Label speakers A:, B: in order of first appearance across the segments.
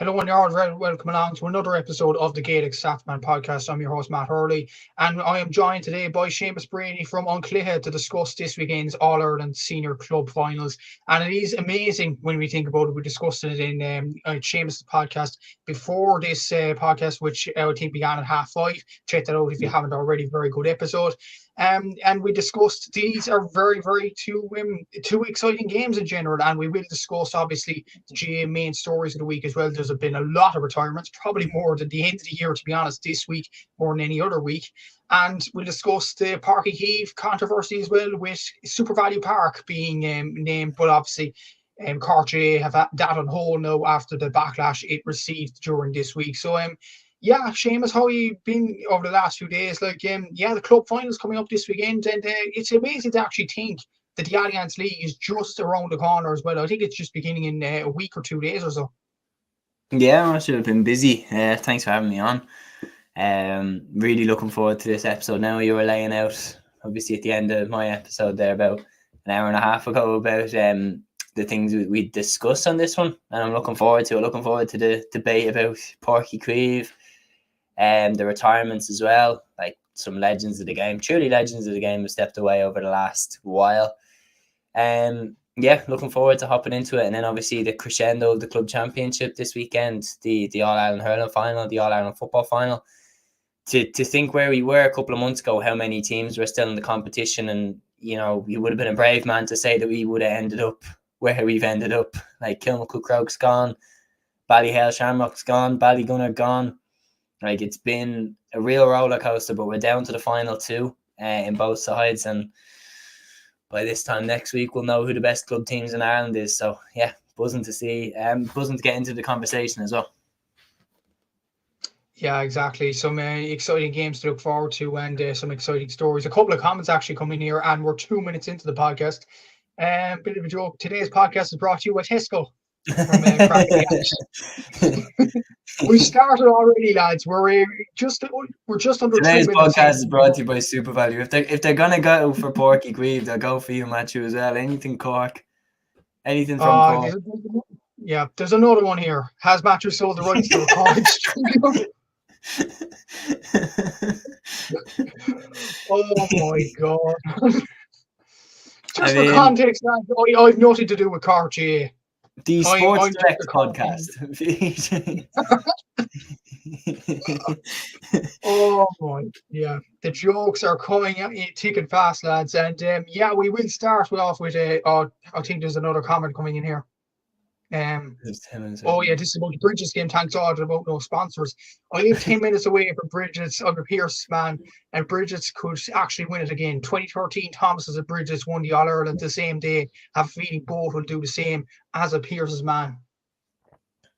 A: Hello and you're all very welcome along to another episode of the Gaelic Statsman podcast. I'm your host, Matt Hurley, and I am joined today by Seamus Brady from An Cluiche to discuss this weekend's All-Ireland Senior Club Finals. And it is amazing when we think about it. We discussed it in Seamus' podcast before this podcast, which I think began at 5:30. Check that out if you haven't already. Very good episode. And we discussed these are very two exciting games in general, and we will discuss obviously the GA main stories of the week as well. There's been a lot of retirements, probably more than the end of the year, to be honest, this week more than any other week. And we'll discuss the Parky Heave controversy as well, with Supervalu Park being named, but obviously Cork GA have that on hold now after the backlash it received during this week. So yeah, Seamus, how you been over the last few days? The club finals coming up this weekend, and it's amazing to actually think that the Alliance League is just around the corner as well. I think it's just beginning in a week or 2 days or so.
B: Yeah, I should have been busy. Thanks for having me on. Really looking forward to this episode. Now you were laying out, obviously at the end of my episode there about an hour and a half ago, about the things we discussed on this one, and I'm looking forward to it. Looking forward to the debate about Páirc Uí Chaoimh, and the retirements as well. Like some legends of the game, truly legends of the game, have stepped away over the last while. Yeah, looking forward to hopping into it. And then obviously the crescendo of the club championship this weekend, the All-Ireland hurling final, the All-Ireland football final. To think where we were a couple of months ago, how many teams were still in the competition, and you would have been a brave man to say that we would have ended up where we've ended up. Like Kilmacud Crokes gone, Ballyhale Shamrock's gone, Ballygunner gone. Like, it's been a real roller coaster, but we're down to the final two in both sides, and by this time next week we'll know who the best club teams in Ireland is. So yeah, buzzing to see, buzzing to get into the conversation as well.
A: Yeah, exactly. Some exciting games to look forward to, and some exciting stories. A couple of comments actually coming here, and we're 2 minutes into the podcast. Bit of a joke. Today's podcast is brought to you by Tesco. We started already, lads. We're just under
B: Today's
A: 2 minutes.
B: Podcast is brought to you by Supervalu. If they're gonna go for Páirc Uí Chaoimh, they'll go for you, Matthew, as well. Anything Cork, anything from Cork.
A: There's another one here. Has Matthew sold the rights to record? Oh my god! Just for context, lads, I've nothing to do with Cork GA.
B: The Sports Direct podcast.
A: Oh my, yeah. The jokes are coming at you thick and fast, lads. And we will start off with I think there's another comment coming in here. This is about the Brigids game. Thanks God about no sponsors. I live 10 minutes away from Brigids. I'm a Pierce man, and Brigids could actually win it again. 2013 Thomas's at Brigids won the All-Ireland the same day. Have a feeling both will do the same as a Pierce's man.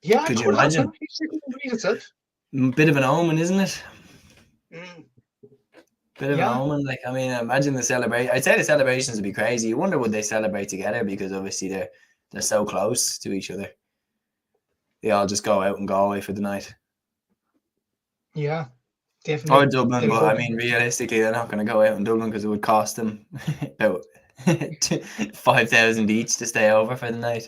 A: Yeah,
B: could you imagine? Bit of an omen, isn't it? Bit of an omen. Like, I mean, imagine the celebration. I'd say the celebrations would be crazy. You wonder would they celebrate together, because obviously they're so close to each other. They all just go out and go away for the night.
A: Yeah, definitely.
B: Or Dublin, but I mean, realistically, they're not going to go out in Dublin because it would cost them about 5,000 each to stay over for the night.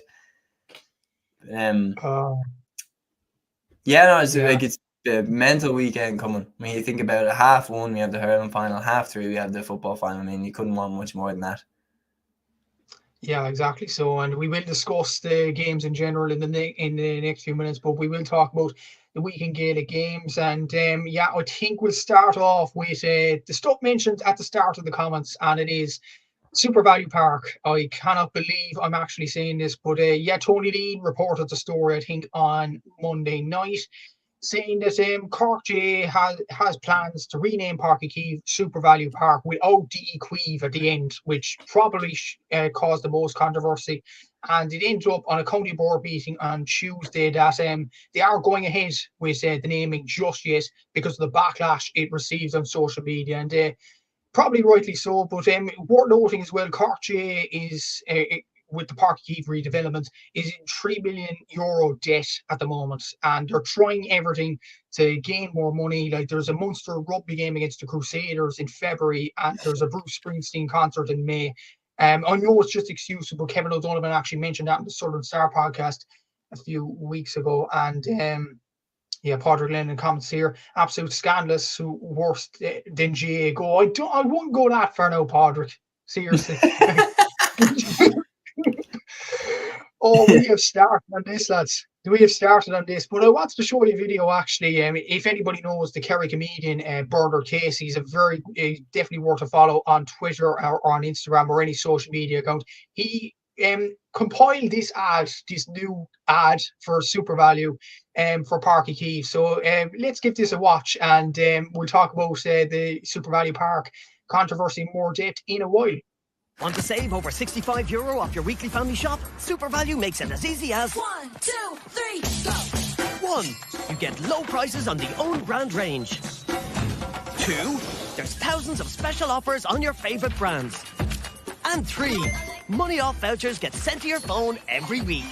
B: It's a mental weekend coming. I mean, you think about it, 1:30 we have the hurling final, 3:30 we have the football final. I mean, you couldn't want much more than that.
A: Yeah, exactly. So, and we will discuss the games in general in the next few minutes, but we will talk about the weekend Gaelic games. And I think we'll start off with the stuff mentioned at the start of the comments, and it is Supervalu Park. I cannot believe I'm actually saying this, but Tony Lean reported the story, I think, on Monday night, saying that Cork GA has plans to rename Páirc Uí Chaoimh Supervalu Park without the Equive at the end, which probably caused the most controversy. And it ended up on a county board meeting on Tuesday that they are going ahead with the naming just yet because of the backlash it receives on social media. And probably rightly so, but worth noting as well, Cork GA is with the Páirc Uí Chaoimh redevelopment is in €3 million debt at the moment, and they're trying everything to gain more money. Like, there's a Munster rugby game against the Crusaders in February, and there's a Bruce Springsteen concert in May. I know it's just excuses, but Kevin O'Donovan actually mentioned that in the Southern Star podcast. a few weeks ago, and yeah, Padraig Glen and comments here, absolute scandalous, worse than GA go. I wouldn't go that far now, Padraig. Seriously. Oh, we have started on this, lads. We have started on this, but I wanted to show you a video actually. If anybody knows the Kerry comedian Bernard Casey, he's a very definitely worth a follow on Twitter or on Instagram or any social media account. He compiled this new ad for Supervalu for Parky Keeve. So let's give this a watch, and we'll talk about the Supervalu Park controversy in more depth in a while.
C: Want to save over €65 off your weekly family shop? Supervalu makes it as easy as
D: 1, 2, 3, go!
C: 1. You get low prices on the own brand range. 2. There's thousands of special offers on your favourite brands. And 3. Money off vouchers get sent to your phone every week.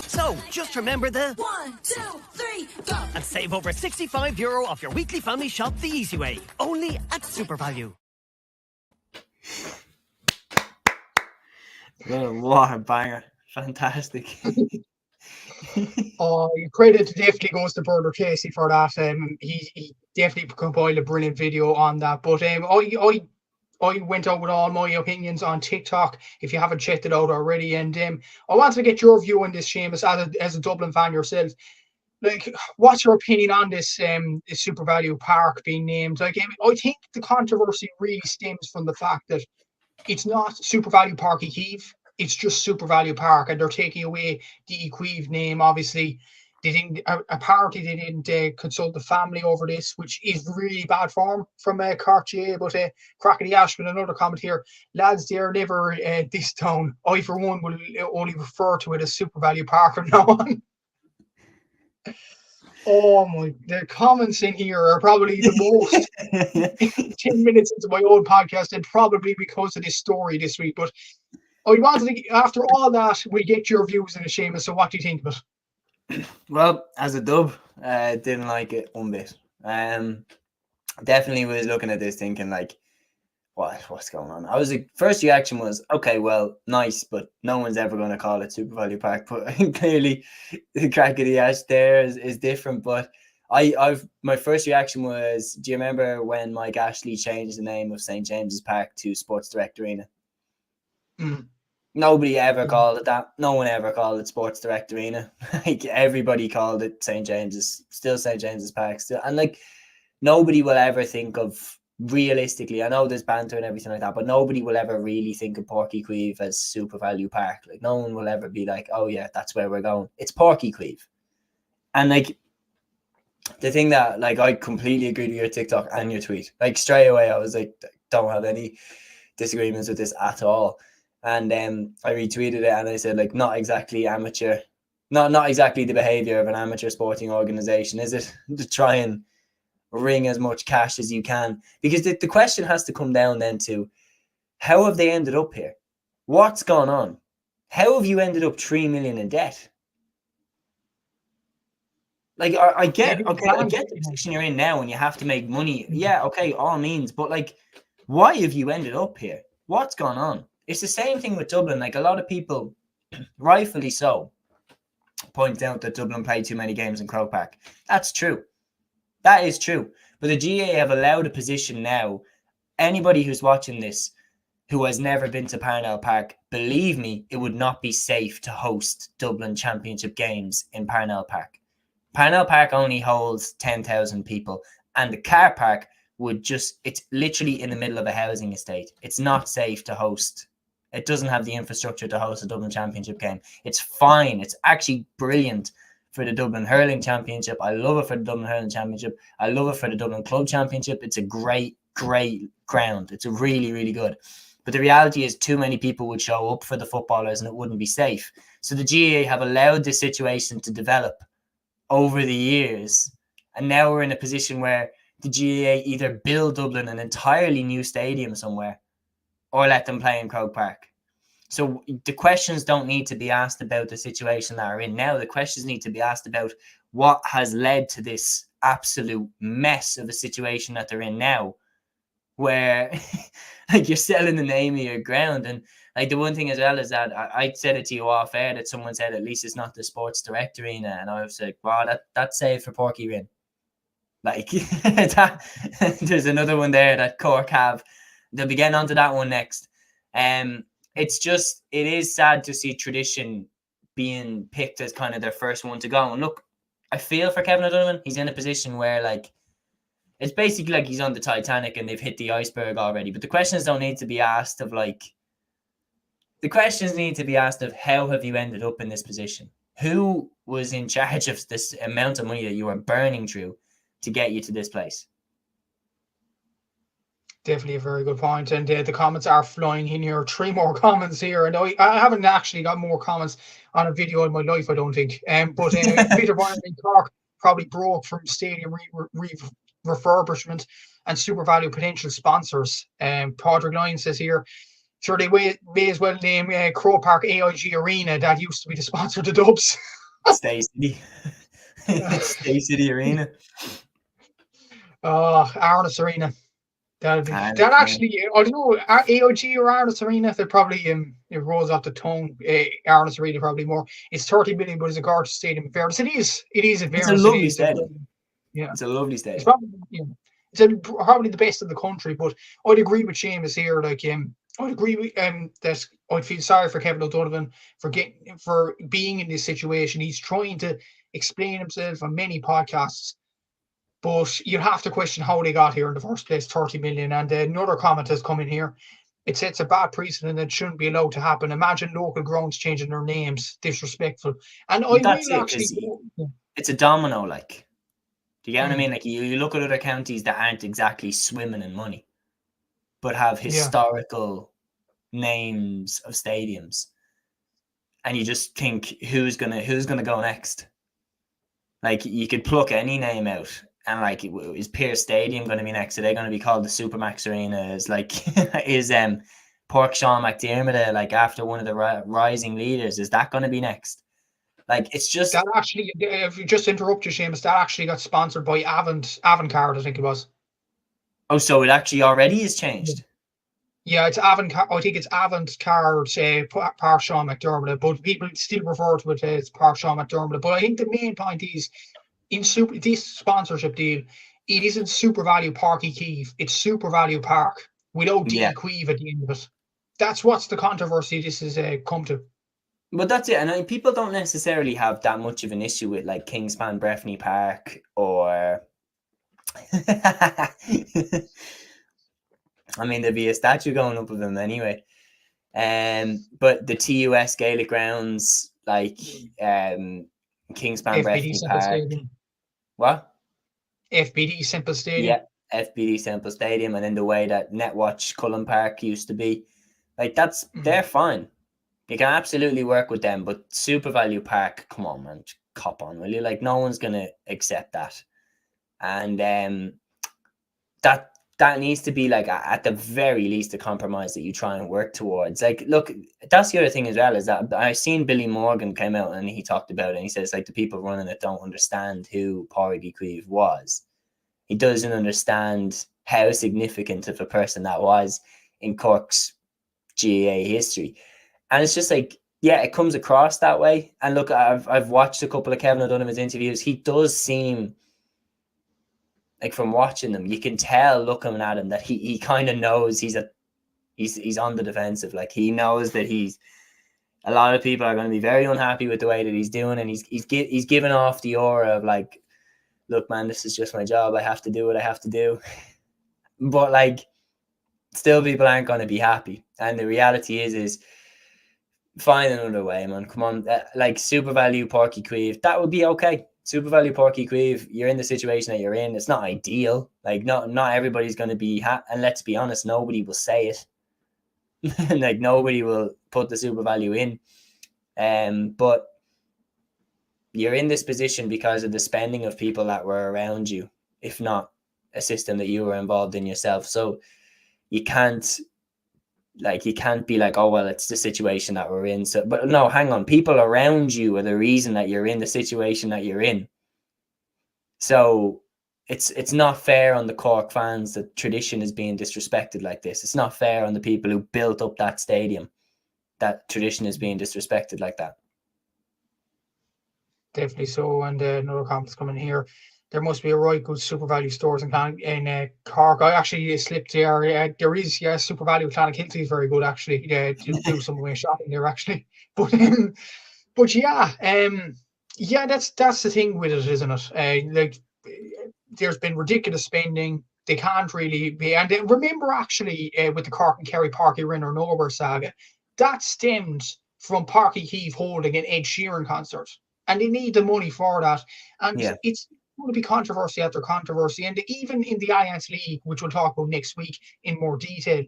C: So, just remember the
D: 1, 2, 3, go!
C: and save over €65 off your weekly family shop the easy way. Only at Supervalu.
B: What a banger. Fantastic.
A: Credit definitely goes to Bernard Casey for that. He definitely compiled a brilliant video on that. But I went out with all my opinions on TikTok, if you haven't checked it out already. And I wanted to get your view on this, Seamus, as a Dublin fan yourself. Like, what's your opinion on this Supervalu Park being named? Like, I think the controversy really stems from the fact that it's not Supervalu Park Keeve, it's just Supervalu Park, and they're taking away the Equive name. Obviously, they didn't. Apparently, they didn't consult the family over this, which is really bad form from Cartier. But Crackety Ashman, another comment here, lads, they're never this town. I, for one, will only refer to it as Supervalu Park from now on. Oh my! The comments in here are probably the most 10 minutes into my own podcast, and probably because of this story this week. But I wanted to, after all that, we get your views in a Seamus. So, what do you think of it?
B: Well, as a dub, didn't like it one bit. Definitely was looking at this thinking like, what's going on? First reaction was, okay, well, nice, but no one's ever going to call it Supervalu Park. But clearly, the crack of the ash there is different. But my first reaction was, do you remember when Mike Ashley changed the name of St. James's Park to Sports Direct Arena?
A: Mm.
B: Nobody ever called it that. No one ever called it Sports Direct Arena. Like, everybody called it St. James's, still St. James's Park, still, and like, nobody will ever think of, realistically, I know there's banter and everything like that, but nobody will ever really think of Porky Queeve as Supervalu Park. Like, no one will ever be like, oh yeah, that's where we're going. It's Porky Queeve. And like, the thing that, like, I completely agree with your TikTok and your tweet. Like, straight away, I was like, don't have any disagreements with this at all. And I retweeted it and I said, like, not exactly amateur, not exactly the behavior of an amateur sporting organization, is it? To try and wring as much cash as you can, because the question has to come down then to, how have they ended up here? What's gone on? How have you ended up 3 million in debt? Like, I get the position you're in now and you have to make money. Yeah, okay, all means, but like, why have you ended up here? What's gone on? It's the same thing with Dublin. Like, a lot of people, rightfully so, point out that Dublin played too many games in Croke Park. That's true. That is true. But the GA have allowed a position now. Anybody who's watching this who has never been to Parnell Park, believe me, it would not be safe to host Dublin Championship games in Parnell Park. Parnell Park only holds 10,000 people, and the car park it's literally in the middle of a housing estate. It's not safe to host. It doesn't have the infrastructure to host a Dublin Championship game. It's fine. It's actually brilliant for the Dublin Hurling Championship. I love it for the Dublin Hurling Championship. I love it for the Dublin Club Championship. It's a great, great ground. It's a really, really good. But the reality is, too many people would show up for the footballers and it wouldn't be safe. So the GAA have allowed this situation to develop over the years. And now we're in a position where the GAA either build Dublin an entirely new stadium somewhere or let them play in Croke Park. So the questions don't need to be asked about the situation that are in now. The questions need to be asked about what has led to this absolute mess of a situation that they're in now, where like, you're selling the name of your ground. And Like, the one thing as well is that I said it to you off air that someone said at least it's not the Sports Direct Arena, and I was like, wow, that's safe for Porky Rin. Like, there's another one there that Cork have. They'll be getting onto that one next. It's just, it is sad to see tradition being picked as kind of their first one to go. And look, I feel for Kevin O'Donovan. He's in a position where, like, it's basically like he's on the Titanic and they've hit the iceberg already. But the questions don't need to be asked of, like, the questions need to be asked of how have you ended up in this position? Who was in charge of this amount of money that you were burning through to get you to this place?
A: Definitely a very good point. And the comments are flying in here. 3 more comments here. And I haven't actually got more comments on a video in my life, I don't think. But Peter Byrne in Cork probably broke from stadium refurbishment and Supervalu potential sponsors. Padraig Lyon says here, sure, they may as well name Crow Park AIG Arena. That used to be the sponsor of the Dubs.
B: Stay City. Stay City Arena.
A: Arnis Arena. That actually, I don't know, AOG or Arnis Arena, they probably, it rolls off the tongue, Arnis Arena probably more. It's 30 million, but it's a gorgeous stadium. In fairness, it is a very
B: It's a lovely stadium.
A: Yeah.
B: It's a lovely stadium.
A: It's probably, probably the best in the country, but I'd agree with Seamus here, like, I'd agree with, that I'd feel sorry for Kevin O'Donovan for being in this situation. He's trying to explain himself on many podcasts, but you have to question how they got here in the first place, 30 million. And another comment has come in here. It sets a bad precedent that shouldn't be allowed to happen. Imagine local grounds changing their names. Disrespectful. And I
B: That's
A: will
B: it,
A: actually...
B: it's a domino, like. Do you get what I mean? Like, you look at other counties that aren't exactly swimming in money, but have historical names of stadiums. And you just think, who's gonna go next? Like, you could pluck any name out. And, like, is Pierce Stadium going to be next? Are they going to be called the Supermax Arena? Is Pork Sean McDermott, like, after one of the rising leaders? Is that going to be next? Like, it's just...
A: That actually, if you just interrupt you, Seamus, that actually got sponsored by Avantcard, I think it was.
B: Oh, so it actually already is changed?
A: Yeah, it's Avantcard. I think it's Avantcard, Park Sean McDermott, but people still refer to it as Park Sean McDermott. But I think the main point is, in this sponsorship deal, it isn't Supervalu Park Kyiv, it's Supervalu Park without the Kyiv at the end of it. That's what's the controversy this has come to.
B: But that's it. And people don't necessarily have that much of an issue with, like, Kingspan Breffni Park or... I mean, there'd be a statue going up of them anyway. But the TUS Gaelic grounds, like Kingspan Breffni Park.
A: Stadium.
B: What?
A: FBD Simple Stadium.
B: Yeah, FBD Simple Stadium, and in the way that Netwatch Cullen Park used to be, like, they're fine. You can absolutely work with them, but Supervalu Park, come on, man, cop on, will you? Like, no one's gonna accept that, and that needs to be, like, at the very least a compromise that you try and work towards. Like, look, that's the other thing as well, is that I've seen Billy Morgan came out and he talked about it, and he says, like, the people running it don't understand who Pádraig Queeve was. He doesn't understand how significant of a person that was in Cork's GAA history. And it's just like, yeah, it comes across that way. And look, I've watched a couple of Kevin O'Donovan's interviews. He does seem, like, from watching them, you can tell looking at him that he kind of knows he's on the defensive. Like, he knows that a lot of people are going to be very unhappy with the way that he's doing, and he's giving off the aura of, like, look, man, this is just my job. I have to do what I have to do. But, like, still people aren't going to be happy. And the reality is find another way, man. Come on. Like, Supervalu Pádraig Queeve, that would be okay. Supervalu Pádraig Queeve, you're in the situation that you're in. It's not ideal. Like, not everybody's going to be and let's be honest, nobody will say it. Like, nobody will put the Supervalu in. But you're in this position because of the spending of people that were around you, if not a system that you were involved in yourself. So you can't be like, oh, well, it's the situation that we're in. So, but no, hang on. People around you are the reason that you're in the situation that you're in. So it's not fair on the Cork fans that tradition is being disrespected like this. It's not fair on the people who built up that stadium. that tradition is being disrespected like that.
A: Definitely so. And another comment's coming here. There must be a right good Supervalu stores in Cork. I actually slipped there. There is, yeah, Supervalu Clonakilty is very good actually. Yeah, do some of my shopping there actually. But yeah, that's the thing with it, isn't it? There's been ridiculous spending. They can't really be. And remember, actually, with the Cork and Kerry Parky Rinner Nowhere saga, that stemmed from Parky Keefe holding an Ed Sheeran concert, and they need the money for that. And
B: Yeah.
A: it's going to be controversy after controversy. And even in the Alliance League, which we'll talk about next week in more detail,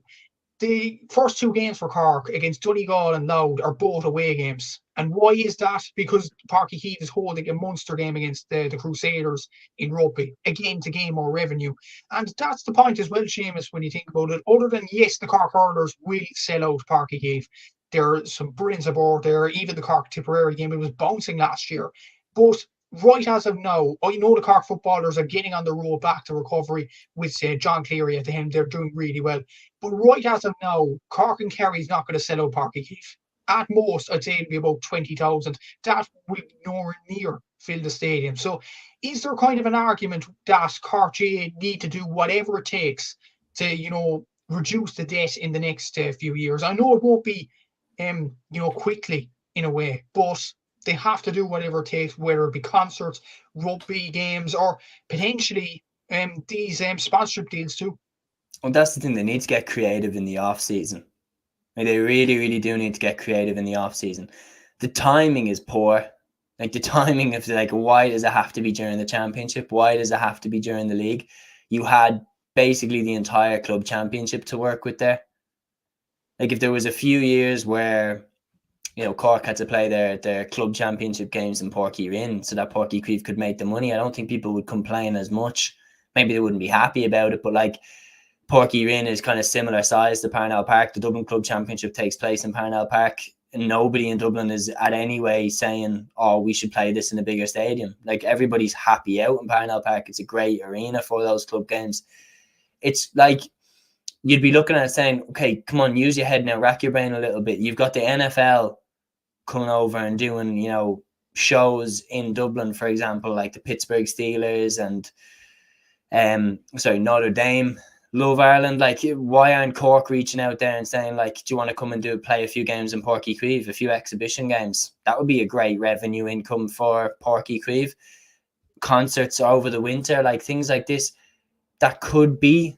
A: the first two games for Cork against Donegal and Louth are both away games. And why is that? Because Parky Heath is holding a monster game against the Crusaders in rugby, again to gain more revenue. And that's the point as well, Seamus, when you think about it. Other than, yes, the Cork hurlers will sell out Parky Heath. There are some brilliance aboard there. Even the Cork Tipperary game, it was bouncing last year. But right as of now, I know the Cork footballers are getting on the road back to recovery with John Cleary at the helm. They're doing really well. But right as of now, Cork and Kerry's not going to sell out Parky Keefe. At most, I'd say it'll be about 20,000. That will nowhere near fill the stadium. So is there kind of an argument that Cork G need to do whatever it takes to, reduce the debt in the next few years? I know it won't be, quickly in a way, but they have to do whatever it takes, whether it be concerts, rugby games, or potentially these sponsorship deals too.
B: Well, that's the thing. They need to get creative in the off season. They really, really do need to get creative in the off season. The timing is poor. Like the timing of why does it have to be during the championship? Why does it have to be during the league? You had basically the entire club championship to work with there. Like if there was a few years where, Cork had to play their club championship games in Páirc Uí Rinn so that Páirc Uí Chaoimh could make the money, I don't think people would complain as much. Maybe they wouldn't be happy about it, but Páirc Uí Rinn is kind of similar size to Parnell Park. The Dublin Club Championship takes place in Parnell Park, and nobody in Dublin is at any way saying, oh, we should play this in a bigger stadium. Like everybody's happy out in Parnell Park. It's a great arena for those club games. It's like you'd be looking at it saying, okay, come on, use your head now, rack your brain a little bit. You've got the NFL coming over and doing, shows in Dublin, for example, like the Pittsburgh Steelers and Notre Dame. Love Ireland. Like, why aren't Cork reaching out there and saying, do you want to come and play a few games in Páirc Uí Chaoimh, a few exhibition games? That would be a great revenue income for Páirc Uí Chaoimh. Concerts over the winter, things like this, that could be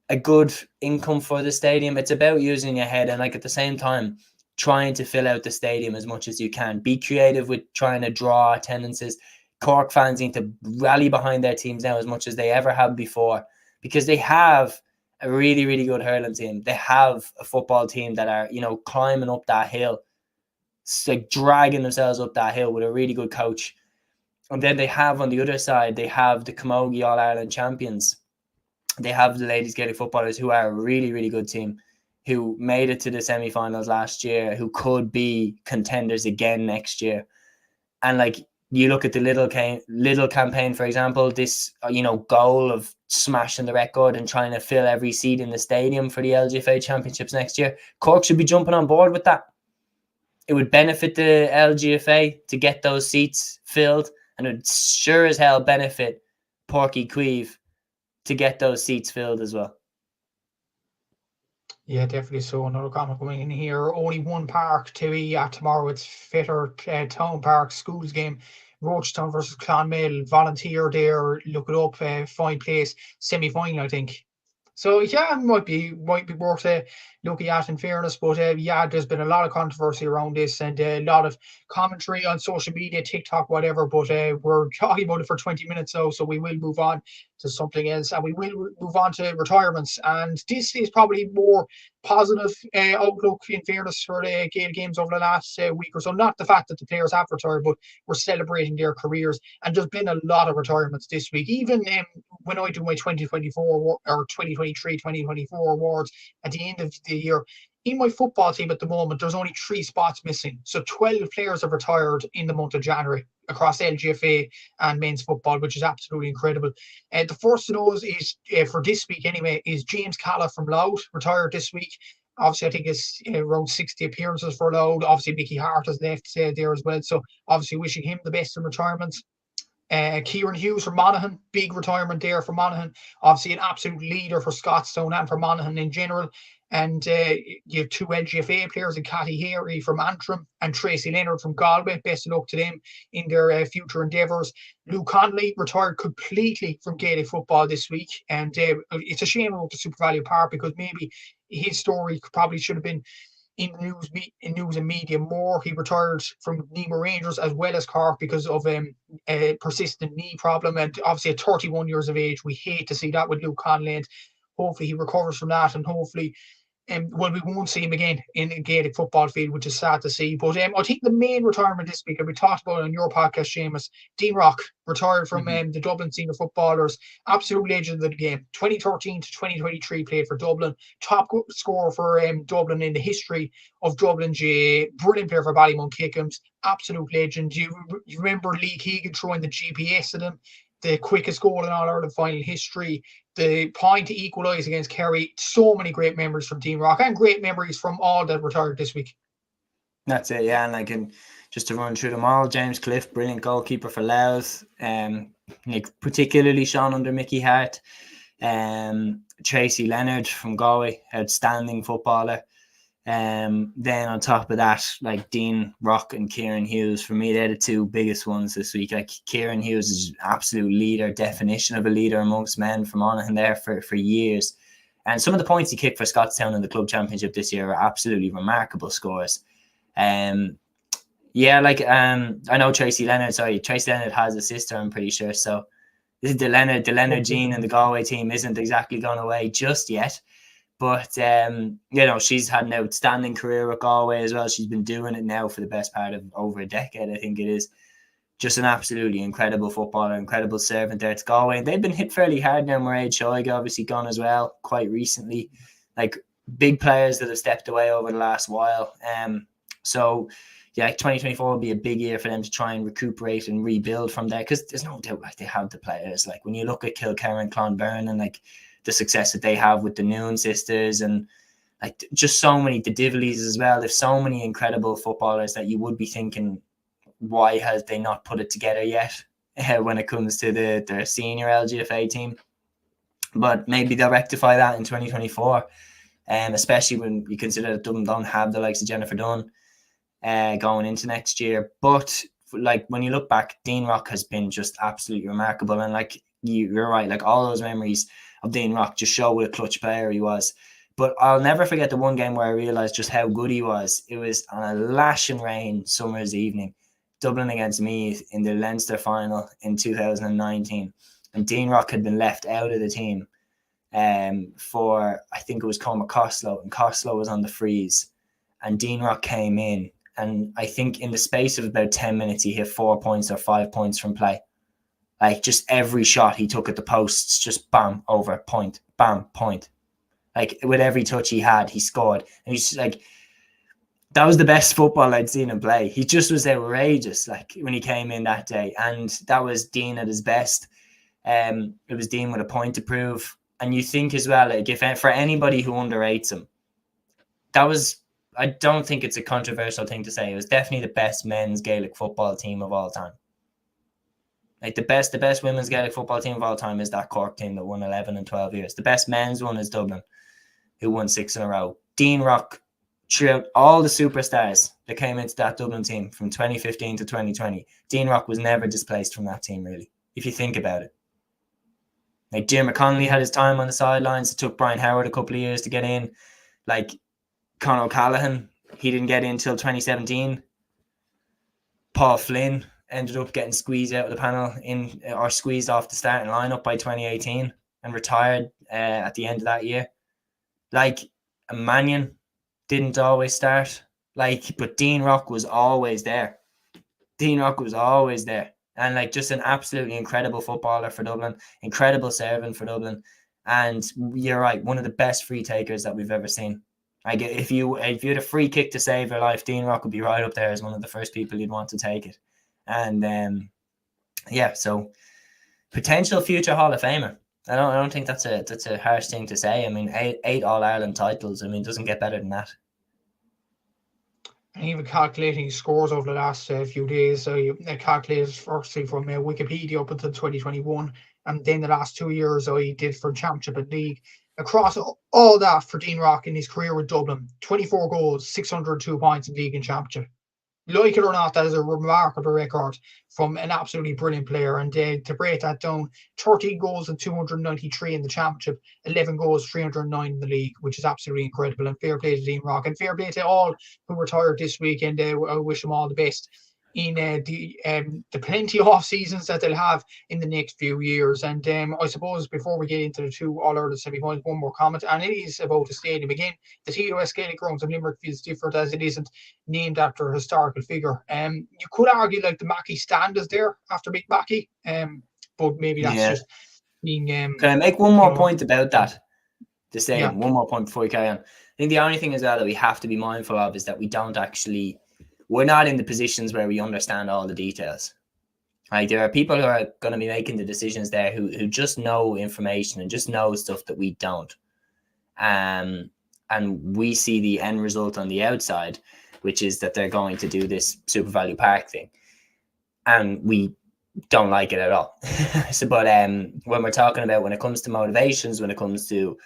B: a good income for the stadium. It's about using your head and at the same time trying to fill out the stadium as much as you can. Be creative with trying to draw attendances. Cork fans need to rally behind their teams now as much as they ever have before, because they have a really, really good hurling team. They have a football team that are, climbing up that hill. It's dragging themselves up that hill with a really good coach. And then they have on the other side, they have the Camogie All-Ireland champions. They have the ladies Gaelic footballers who are a really, really good team, who made it to the semi-finals last year, who could be contenders again next year. And you look at the little campaign, for example, this, goal of smashing the record and trying to fill every seat in the stadium for the LGFA championships next year. Cork should be jumping on board with that. It would benefit the LGFA to get those seats filled, and it would sure as hell benefit Páirc Uí Chaoimh to get those seats filled as well.
A: Yeah, definitely so. Another comment coming in here. Only one park to be at tomorrow. It's Fitter Town Park Schools game. Roachtown versus Clonmel. Volunteer there. Look it up. Fine place. Semi-final, I think. So yeah, it might be worth looking at in fairness. But there's been a lot of controversy around this and a lot of commentary on social media, TikTok, whatever. But we're talking about it for 20 minutes now, so we will move on to something else, and we will move on to retirements. And this is probably more positive outlook in fairness for the Gaelic games over the last week or so. Not the fact that the players have retired, but we're celebrating their careers. And there's been a lot of retirements this week. Even when I do my 2024 or 2023, 2024 awards at the end of the year, in my football team at the moment, there's only 3 spots missing. So 12 players have retired in the month of January across LGFA and men's football, which is absolutely incredible. The first of those is, for this week anyway, is James Calla from Louth, retired this week. Obviously, I think it's around 60 appearances for Loud. Obviously, Mickey Hart has left there as well. So obviously wishing him the best in retirement. Kieran Hughes from Monaghan, big retirement there for Monaghan. Obviously, an absolute leader for Scottstown and for Monaghan in general. And you have two LGFA players, in Cathy Harry from Antrim and Tracy Leonard from Galway. Best of luck to them in their future endeavours. Lou Connolly retired completely from Gaelic football this week. And it's a shame about the Supervalu Park, because maybe his story probably should have been in news and media more. He retired from Nemo Rangers as well as Cork because of a persistent knee problem, and obviously at 31 years of age, we hate to see that with Luke Conley. And hopefully he recovers from that, and hopefully we won't see him again in the Gaelic football field, which is sad to see. But I think the main retirement this week, and we talked about it on your podcast, Seamus, Dean Rock retired from the Dublin senior footballers, absolute legend of the game. 2013 to 2023 played for Dublin, top scorer for Dublin in the history of Dublin GAA, brilliant player for Ballymount Kickham's, absolute legend. You remember Lee Keegan throwing the GPS at him, the quickest goal in All-Ireland final history, the point to equalise against Kerry. So many great memories from Dean Rock, and great memories from all that retired this week.
B: That's it, yeah. And just to run through them all, James Cliff, brilliant goalkeeper for Louth, particularly shone under Mickey Hart. Tracy Leonard from Galway, outstanding footballer. Then on top of that, Dean Rock and Kieran Hughes, for me, they're the two biggest ones this week. Kieran Hughes is an absolute leader, definition of a leader amongst men from Monaghan there for years. And some of the points he kicked for Scottstown in the club championship this year are absolutely remarkable scores. I know Tracy Leonard has a sister, I'm pretty sure. So the Leonard gene in the Galway team isn't exactly gone away just yet. But, she's had an outstanding career at Galway as well. She's been doing it now for the best part of over a decade, I think it is. Just an absolutely incredible footballer, incredible servant there to Galway. And they've been hit fairly hard now. Mairead Shoiga obviously gone as well quite recently. Big players that have stepped away over the last while. 2024 will be a big year for them to try and recuperate and rebuild from there, because there's no doubt they have the players. When you look at Kilkerran, Clonberne, and the success that they have with the Noon sisters, and just so many, the Divillies as well. There's so many incredible footballers that you would be thinking, why has they not put it together yet when it comes to their senior LGFA team? But maybe they'll rectify that in 2024, especially when you consider that Dublin don't have the likes of Jennifer Dunn going into next year. But when you look back, Dean Rock has been just absolutely remarkable. And you're right, all those memories of Dean Rock just show what a clutch player he was. But I'll never forget the one game where I realised just how good he was. It was on a lashing rain summer's evening, Dublin against Meath in the Leinster final in 2019. And Dean Rock had been left out of the team for, I think it was Cormac Costello, and Costello was on the freeze. And Dean Rock came in, and I think in the space of about 10 minutes, he hit 4 points or 5 points from play. Just every shot he took at the posts, just bam, over, point, bam, point. With every touch he had, he scored. And he's that was the best football I'd seen him play. He just was outrageous, when he came in that day. And that was Dean at his best. It was Dean with a point to prove. And you think as well, if for anybody who underrates him, I don't think it's a controversial thing to say, it was definitely the best men's Gaelic football team of all time. The best women's Gaelic football team of all time is that Cork team that won 11 and 12 years. The best men's one is Dublin, who won 6 in a row. Dean Rock, throughout all the superstars that came into that Dublin team from 2015 to 2020, Dean Rock was never displaced from that team, really, if you think about it. Jim McConnelly had his time on the sidelines. It took Brian Howard a couple of years to get in. Con O'Callaghan, he didn't get in until 2017. Paul Flynn ended up getting squeezed out of the panel or squeezed off the starting lineup by 2018 and retired at the end of that year. Mannion didn't always start. But Dean Rock was always there. And just an absolutely incredible footballer for Dublin, incredible servant for Dublin. And you're right, one of the best free takers that we've ever seen. If you had a free kick to save your life, Dean Rock would be right up there as one of the first people you'd want to take it. And so potential future Hall of Famer. I don't think that's a harsh thing to say. I mean, eight All Ireland titles. I mean, it doesn't get better than that.
A: And even calculating his scores over the last few days, I calculated firstly from Wikipedia up until 2021, and then the last 2 years I did for Championship and League. Across all that for Dean Rock in his career with Dublin, 24 goals, 602 points in League and Championship. Like it or not, that is a remarkable record from an absolutely brilliant player. And to break that down, 13 goals and 293 in the Championship, 11 goals, 309 in the league, which is absolutely incredible. And fair play to Dean Rock, and fair play to all who retired this weekend. I wish them all the best in the plenty of off seasons that they'll have in the next few years. And I suppose before we get into the two All Ireland semi-finals, one more comment, and it is about the stadium again. The TOS Gaelic Grounds in Limerick feels different as it isn't named after a historical figure. You could argue like the Mackey stand is there after Big Mackey, but maybe that's just being.
B: Can I make one more point about that? The stadium.
A: Yeah.
B: One more point before we carry on. I think the only thing as well that we have to be mindful of is that we're not in the positions where we understand all the details. Like, there are people who are going to be making the decisions there who just know information and just know stuff that we don't. And we see the end result on the outside, which is that they're going to do this Supervalu Park thing. And we don't like it at all. But when we're talking about when it comes to motivations, when it comes to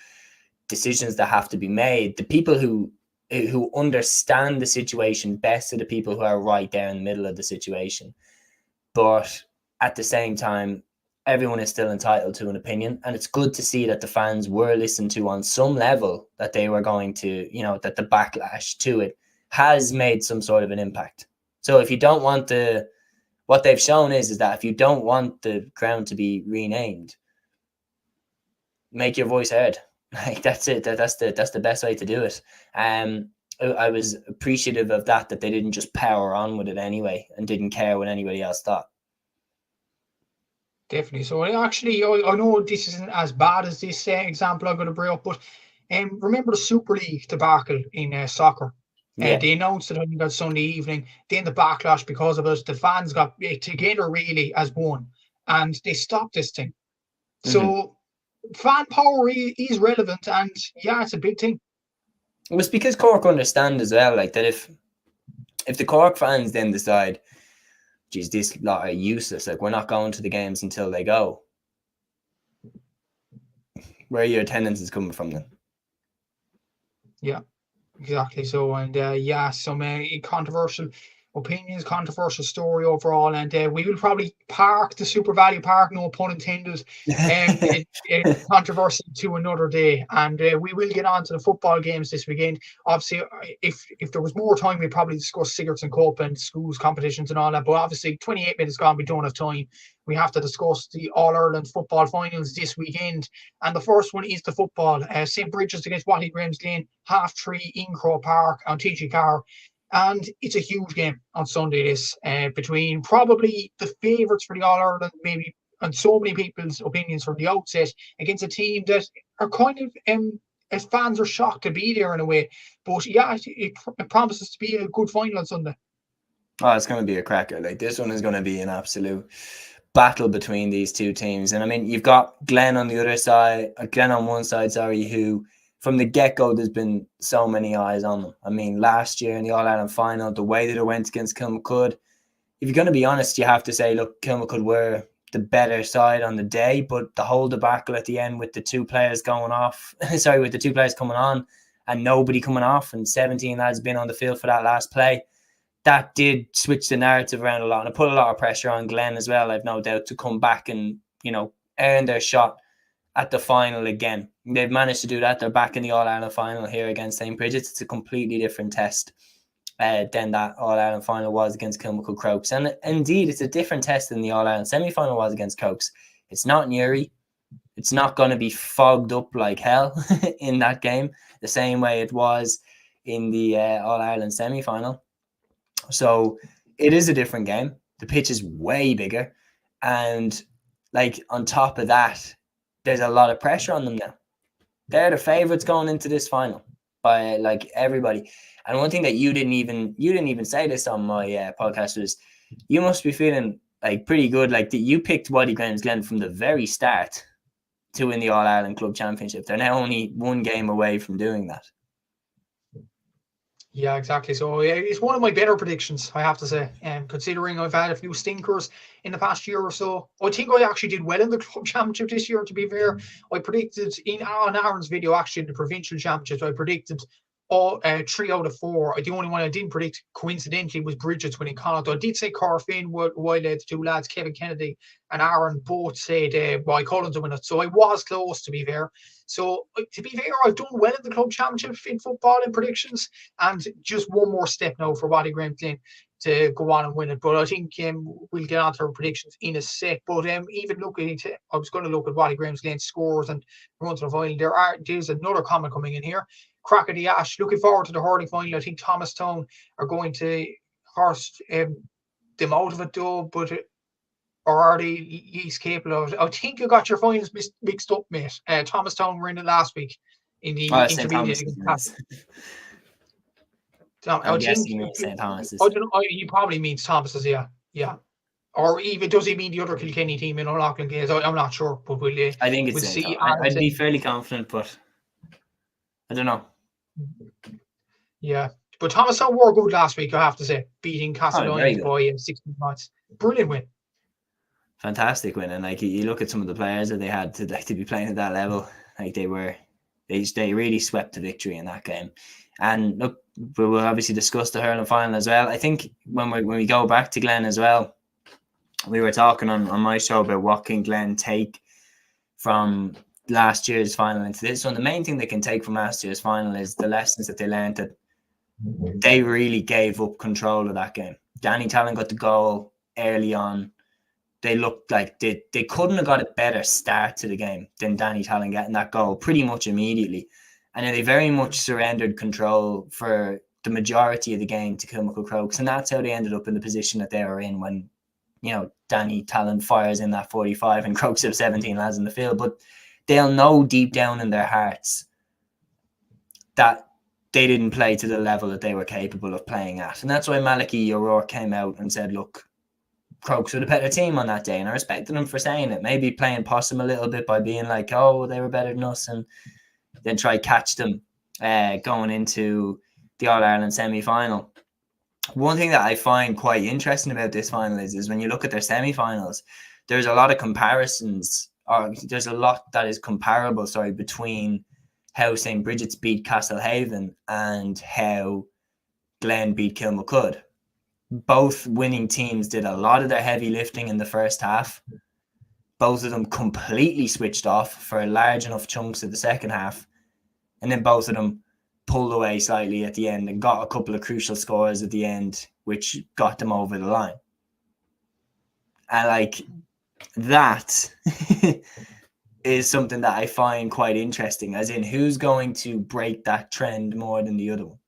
B: decisions that have to be made, the people who understand the situation best are the people who are right there in the middle of the situation. But at the same time, everyone is still entitled to an opinion, and it's good to see that the fans were listened to on some level, that they were going to, that the backlash to it has made some sort of an impact. So if you don't want what they've shown is that if you don't want the ground to be renamed, make your voice heard. Like, that's it. That's the best way to do it. I was appreciative of that they didn't just power on with it anyway and didn't care what anybody else thought.
A: Definitely. So actually, I know this isn't as bad as this example I'm going to bring up, but remember the Super League debacle in soccer? They announced it, I think, on Sunday evening. Then the backlash because of it, the fans got together really as one, and they stopped this thing. So fan power is relevant, and it's a big thing.
B: It was because Cork understand as well, like, that if the Cork fans then decide, geez, this lot are useless, like, we're not going to the games until they go, where your attendance is coming from then? Yeah.
A: Exactly. So, and some controversial opinions, controversial story overall, and we will probably park the Supervalu Park, no pun intended, controversy to another day, and we will get on to the football games this weekend. Obviously, if there was more time, we'd probably discuss Cigarettes and Cup and schools competitions and all that, but obviously 28 minutes gone, we don't have time. We have to discuss the All-Ireland football finals this weekend, and the first one is the football. St. Brigids against Watty, Glen, 3:30 in Crow Park on TG Car. And it's a huge game on Sunday, this, between probably the favourites for the All-Ireland, maybe, and so many people's opinions from the outset, against a team that are kind of, as fans, are shocked to be there in a way. But it promises to be a good final on Sunday.
B: Oh, it's going to be a cracker. Like, this one is going to be an absolute battle between these two teams. And I mean, you've got Glen on the other side, Glen on one side, who from the get-go, there's been so many eyes on them. I mean, last year in the All-Ireland final, the way that it went against Kilmacud, if you're going to be honest, you have to say, look, Kilmacud were the better side on the day, but the whole debacle at the end with the two players going off, with the two players coming on and nobody coming off, and 17 lads been on the field for that last play, that did switch the narrative around a lot, and it put a lot of pressure on Glen as well, I've no doubt, to come back and, earn their shot at the final again. They've managed to do that. They're back in the All-Ireland final here against St. Brigids. It's a completely different test than that All-Ireland final was against Kilmacud Crokes. And indeed, it's a different test than the All-Ireland semi-final was against Crokes. It's not Newry. It's not going to be fogged up like hell in that game, the same way it was in the All-Ireland semi-final. So it is a different game. The pitch is way bigger. And like, on top of that, there's a lot of pressure on them now. They're the favourites going into this final by like everybody. And one thing that you didn't even say this on my podcast was, you must be feeling like pretty good. Like, you picked Watty Glen from the very start to win the All-Ireland Club Championship. They're now only one game away from doing that.
A: Yeah, exactly. So it's one of my better predictions, I have to say. Considering I've had a few stinkers in the past year or so, I think I actually did well in the club championship this year. To be fair, I predicted on Aaron's video, actually in the provincial championships, I predicted all 3 out of 4. The only one I didn't predict, coincidentally, was Brigids winning Connacht. I did say Corfin, while the 2 lads, Kevin Kennedy and Aaron, both said Cullen to win it. So I was close, to be fair. So to be fair, I've done well in the club championship in football in predictions, and just one more step now for Watty Glen to go on and win it. But I think we'll get on to our predictions in a sec. But even looking, I was going to look at Watty Glen scores and run to the final. There's another comment coming in here. Crack of the Ash, looking forward to the hurling final. I think Thomastown are going to horse them out of it though, but or are they least capable of it? I think you got your finals mixed up, mate. Thomastown were in it last week in the
B: St.
A: intermediate.
B: I'm guessing you mean St. Thomas's.
A: I don't know. He probably means Thomas's, yeah. Or even does he mean the other Kilkenny team in O'Loughlin Gaels? I'm not sure, but
B: I think it's
A: we'll
B: St.
A: see.
B: I'd be fairly confident, but I don't know.
A: Yeah, but Thomastown were good last week, I have to say, beating Castletown by 16 points. Brilliant win.
B: Fantastic win, and like you look at some of the players that they had to be playing at that level, like they really swept the victory in that game. And look, we'll obviously discuss the hurling final as well. I think when we go back to Glen as well, we were talking on my show about what can Glen take from last year's final into this one. The main thing they can take from last year's final is the lessons that they learned, that they really gave up control of that game. Danny Talon got the goal early on. They looked like they couldn't have got a better start to the game than Danny Talon getting that goal pretty much immediately. And then they very much surrendered control for the majority of the game to Kilmacud Crokes. And that's how they ended up in the position that they were in when, Danny Talon fires in that 45 and Crokes have 17 lads in the field. But they'll know deep down in their hearts that they didn't play to the level that they were capable of playing at. And that's why Malachi O'Rourke came out and said, look, Crokes were the better team on that day. And I respected him for saying it. Maybe playing possum a little bit by being like, oh, they were better than us, and then try catch them going into the All-Ireland semi-final. One thing that I find quite interesting about this final is when you look at their semi-finals, there's a lot of comparisons, or there's a lot that is comparable, between how St. Brigids beat Castlehaven and how Glen beat Kilmacud. Both winning teams did a lot of their heavy lifting in the first half. Both of them completely switched off for large enough chunks of the second half. And then both of them pulled away slightly at the end and got a couple of crucial scores at the end, which got them over the line. And that is something that I find quite interesting, as in who's going to break that trend more than the other one.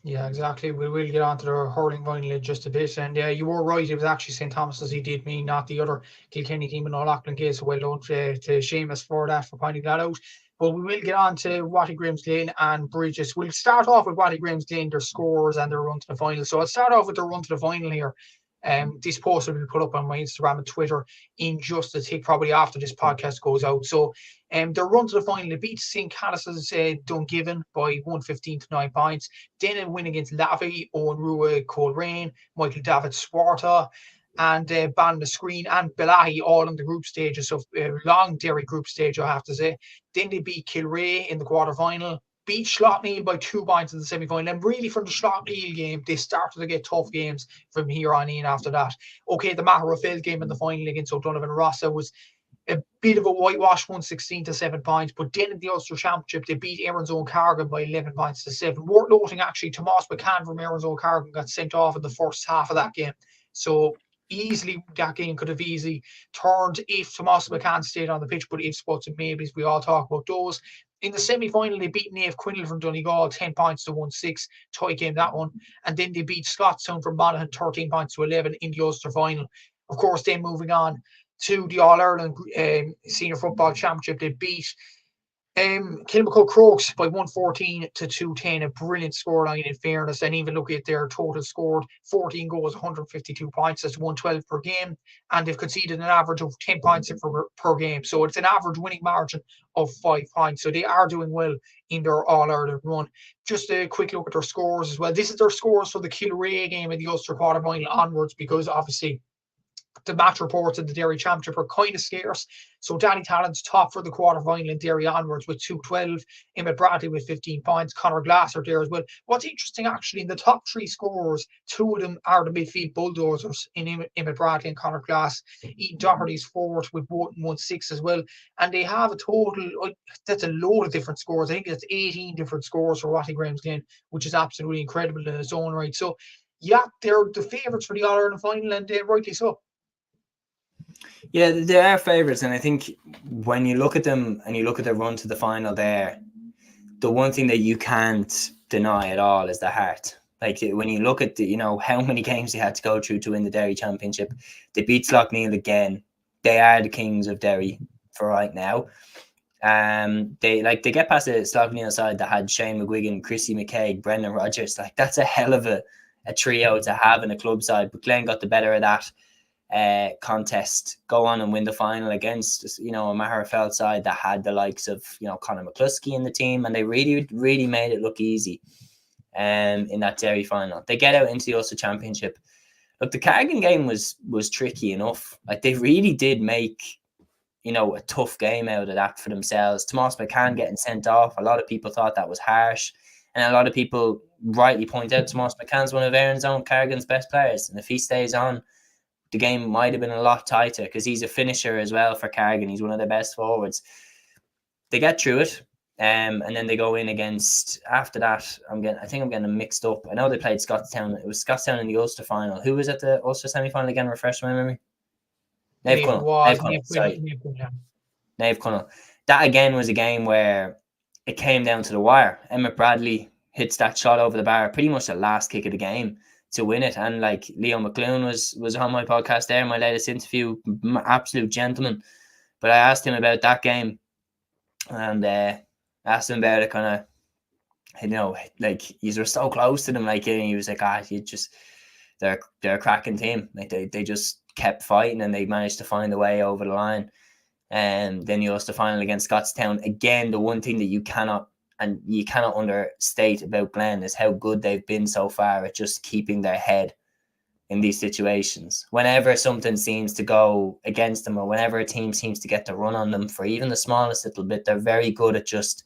A: Yeah, exactly. We will get on to the hurling final in just a bit. And you were right, it was actually St. Thomas's he did mean, not the other Kilkenny team in O'Loughlin Gaels. So well done to Seamus for pointing that out. But we will get on to Watty Glen and Brigids. We'll start off with Watty Glen, their scores and their run to the final. So I'll start off with their run to the final here. This post will be put up on my Instagram and Twitter in just a tick, probably after this podcast goes out. So their run to the final, they beat St. Canice's Dungiven by 115 to 9 points. Then a win against Lavey, Owen Rua, Coleraine, Michael David Swarta, and Ballinascreen and Belahi, all in the group stages. So long dairy group stage, I have to say. Then they beat Kilray in the quarterfinal. Beat Schlottneil by 2 points in the semi-final. And really, from the Schlottneil game, they started to get tough games from here on in after that. Okay, the Maharafeld game in the final against O'Donovan Rossa was a bit of a whitewash, 116 to 7 points. But then in the Ulster Championship, they beat Erin's Own Cargan by 11 points to 7. Worth noting, actually, Tomas McCann from Erin's Own Cargan got sent off in the first half of that game. So easily, that game could have easily turned if Tomas McCann stayed on the pitch. But if spots and maybes, we all talk about those. In the semi-final, they beat Naomh Quinnell from Donegal 10 points to 1-6. Tight game, that one. And then they beat Scottstown from Monaghan 13 points to 11 in the Ulster final. Of course, then moving on to the All-Ireland Senior Football Championship, they beat Kilmacud Crokes by 114 to 210, a brilliant scoreline in fairness. And even look at their total scored 14 goals, 152 points, that's 112 per game, and they've conceded an average of 10 points per game. So it's an average winning margin of 5 points. So they are doing well in their All Ireland run. Just a quick look at their scores as well. This is their scores for the Kilrea game in the Ulster quarterfinal onwards, because obviously the match reports in the Derry Championship are kind of scarce. So Danny Talon's top for the quarterfinal in Derry onwards with 212. Emmett Bradley with 15 points. Conor Glasser there as well. What's interesting, actually, in the top three scorers, two of them are the midfield bulldozers in Emmett Bradley and Conor Glass. Ian Doherty's fourth with 116 as well. And they have a total, that's a load of different scores. I think that's 18 different scores for Watty Glen, which is absolutely incredible in its own right. So, yeah, they're the favourites for the All Ireland final, and rightly so.
B: Yeah, they are favourites, and I think when you look at them and you look at their run to the final there, the one thing that you can't deny at all is the heart. Like, when you look at how many games they had to go through to win the Derry Championship, they beat Slough-Neil again. They are the kings of Derry for right now. They get past the Slough-Neil side that had Shane McGuigan, Chrissy McKay, Brendan Rodgers. Like, that's a hell of a trio to have in a club side. But Glen got the better of that contest, go on and win the final against a Maherfeld side that had the likes of Conor McCluskey in the team, and they really made it look easy in that Derry final. They get out into the Ulster Championship. Look, the Cardigan game was tricky enough. Like, they really did make a tough game out of that for themselves. Tomas McCann getting sent off, a lot of people thought that was harsh, and a lot of people rightly point out Tomas McCann's one of Aaron's own Cardigan's best players, and if he stays on, the game might have been a lot tighter, because he's a finisher as well for Cardigan. He's one of their best forwards. They get through it, and then they go in against, after that, I think I'm getting them mixed up. I know they played Scottstown. It was Scottstown in the Ulster final. Who was at the Ulster semi-final again? Refresh my memory. Nave Connell. That again was a game where it came down to the wire. Emmett Bradley hits that shot over the bar, pretty much the last kick of the game, to win it. And like, Leo McClune was on my podcast there, my latest interview, absolute gentleman. But I asked him about that game, and asked him about it, kind of, like, you were so close to them, like, and he was like, they're a cracking team. Like, they just kept fighting, and they managed to find a way over the line. And then you lost the final against Scottstown. Again, the one thing that you cannot understate about Glen is how good they've been so far at just keeping their head in these situations. Whenever something seems to go against them, or whenever a team seems to get the run on them for even the smallest little bit, they're very good at just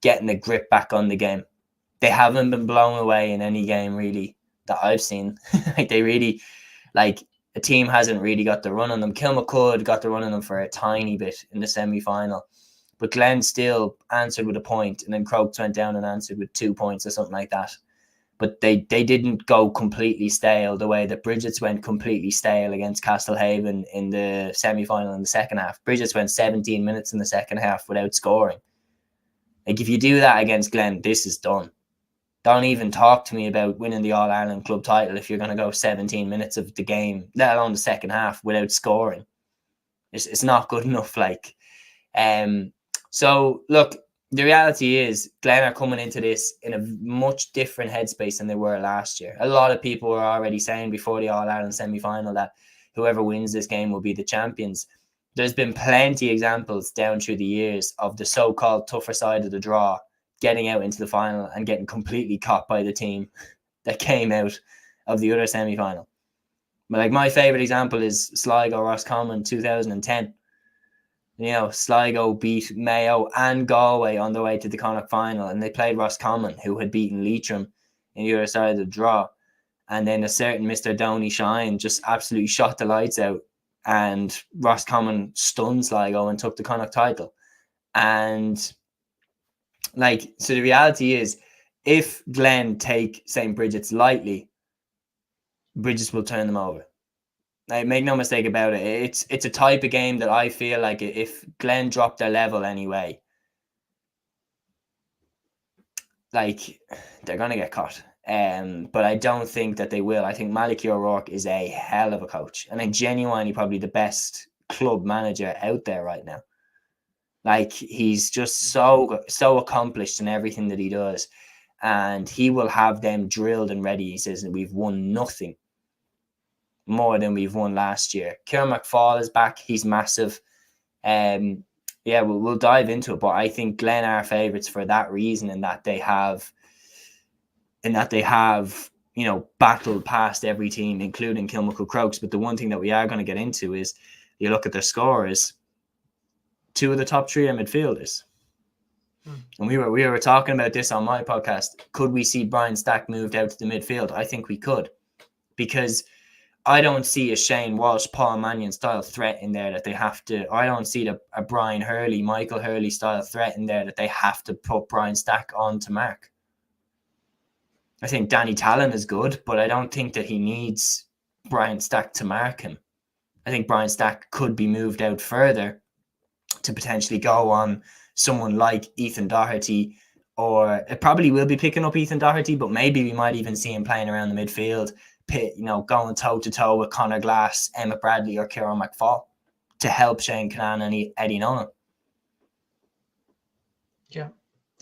B: getting the grip back on the game. They haven't been blown away in any game, really, that I've seen. Like, they really, like, a team hasn't really got the run on them. Kilmacud got the run on them for a tiny bit in the semi-final. But Glen still answered with a point, and then Crokes went down and answered with 2 points or something like that. But they didn't go completely stale the way that Brigids went completely stale against Castlehaven in the semi-final in the second half. Brigids went 17 minutes in the second half without scoring. Like, if you do that against Glen, this is done. Don't even talk to me about winning the All-Ireland club title if you're going to go 17 minutes of the game, let alone the second half, without scoring. It's not good enough, like. So, look, the reality is Glen are coming into this in a much different headspace than they were last year. A lot of people were already saying before the All-Ireland semi-final that whoever wins this game will be the champions. There's been plenty of examples down through the years of the so-called tougher side of the draw getting out into the final and getting completely caught by the team that came out of the other semi-final. But, like, my favourite example is Sligo Roscommon 2010. Sligo beat Mayo and Galway on the way to the Connacht final, and they played Roscommon, who had beaten Leitrim in the other side of the draw. And then a certain Mr. Downey Shine just absolutely shot the lights out, and Roscommon stunned Sligo and took the Connacht title. And, like, so the reality is, if Glen take St. Brigids lightly, Brigids will turn them over. I make no mistake about it. It's a type of game that I feel like if Glen dropped their level anyway, like, they're going to get caught. But I don't think that they will. I think Malachy O'Rourke is a hell of a coach, and genuinely probably the best club manager out there right now. Like, he's just so accomplished in everything that he does, and he will have them drilled and ready. He says that we've won nothing more than we've won last year. Kieran McFall is back. He's massive. Yeah, we'll dive into it, but I think Glen are favourites for that reason, in that they have, battled past every team, including Kilmacud Crokes. But the one thing that we are going to get into is, you look at their scores, 2 of the top 3 are midfielders. And we were talking about this on my podcast. Could we see Brian Stack moved out to the midfield? I think we could, because I don't see a Shane Walsh, Paul Mannion style threat in there that they have to. I don't see a Brian Hurley, Michael Hurley style threat in there that they have to put Brian Stack on to mark. I think Danny Tallon is good, but I don't think that he needs Brian Stack to mark him. I think Brian Stack could be moved out further to potentially go on someone like Ethan Doherty, or it probably will be picking up Ethan Doherty, but maybe we might even see him playing around the midfield, going toe-to-toe with Conor Glass, Emmett Bradley, or Kieran McFall to help Shane Cannan and Eddie Nolan.
A: Yeah,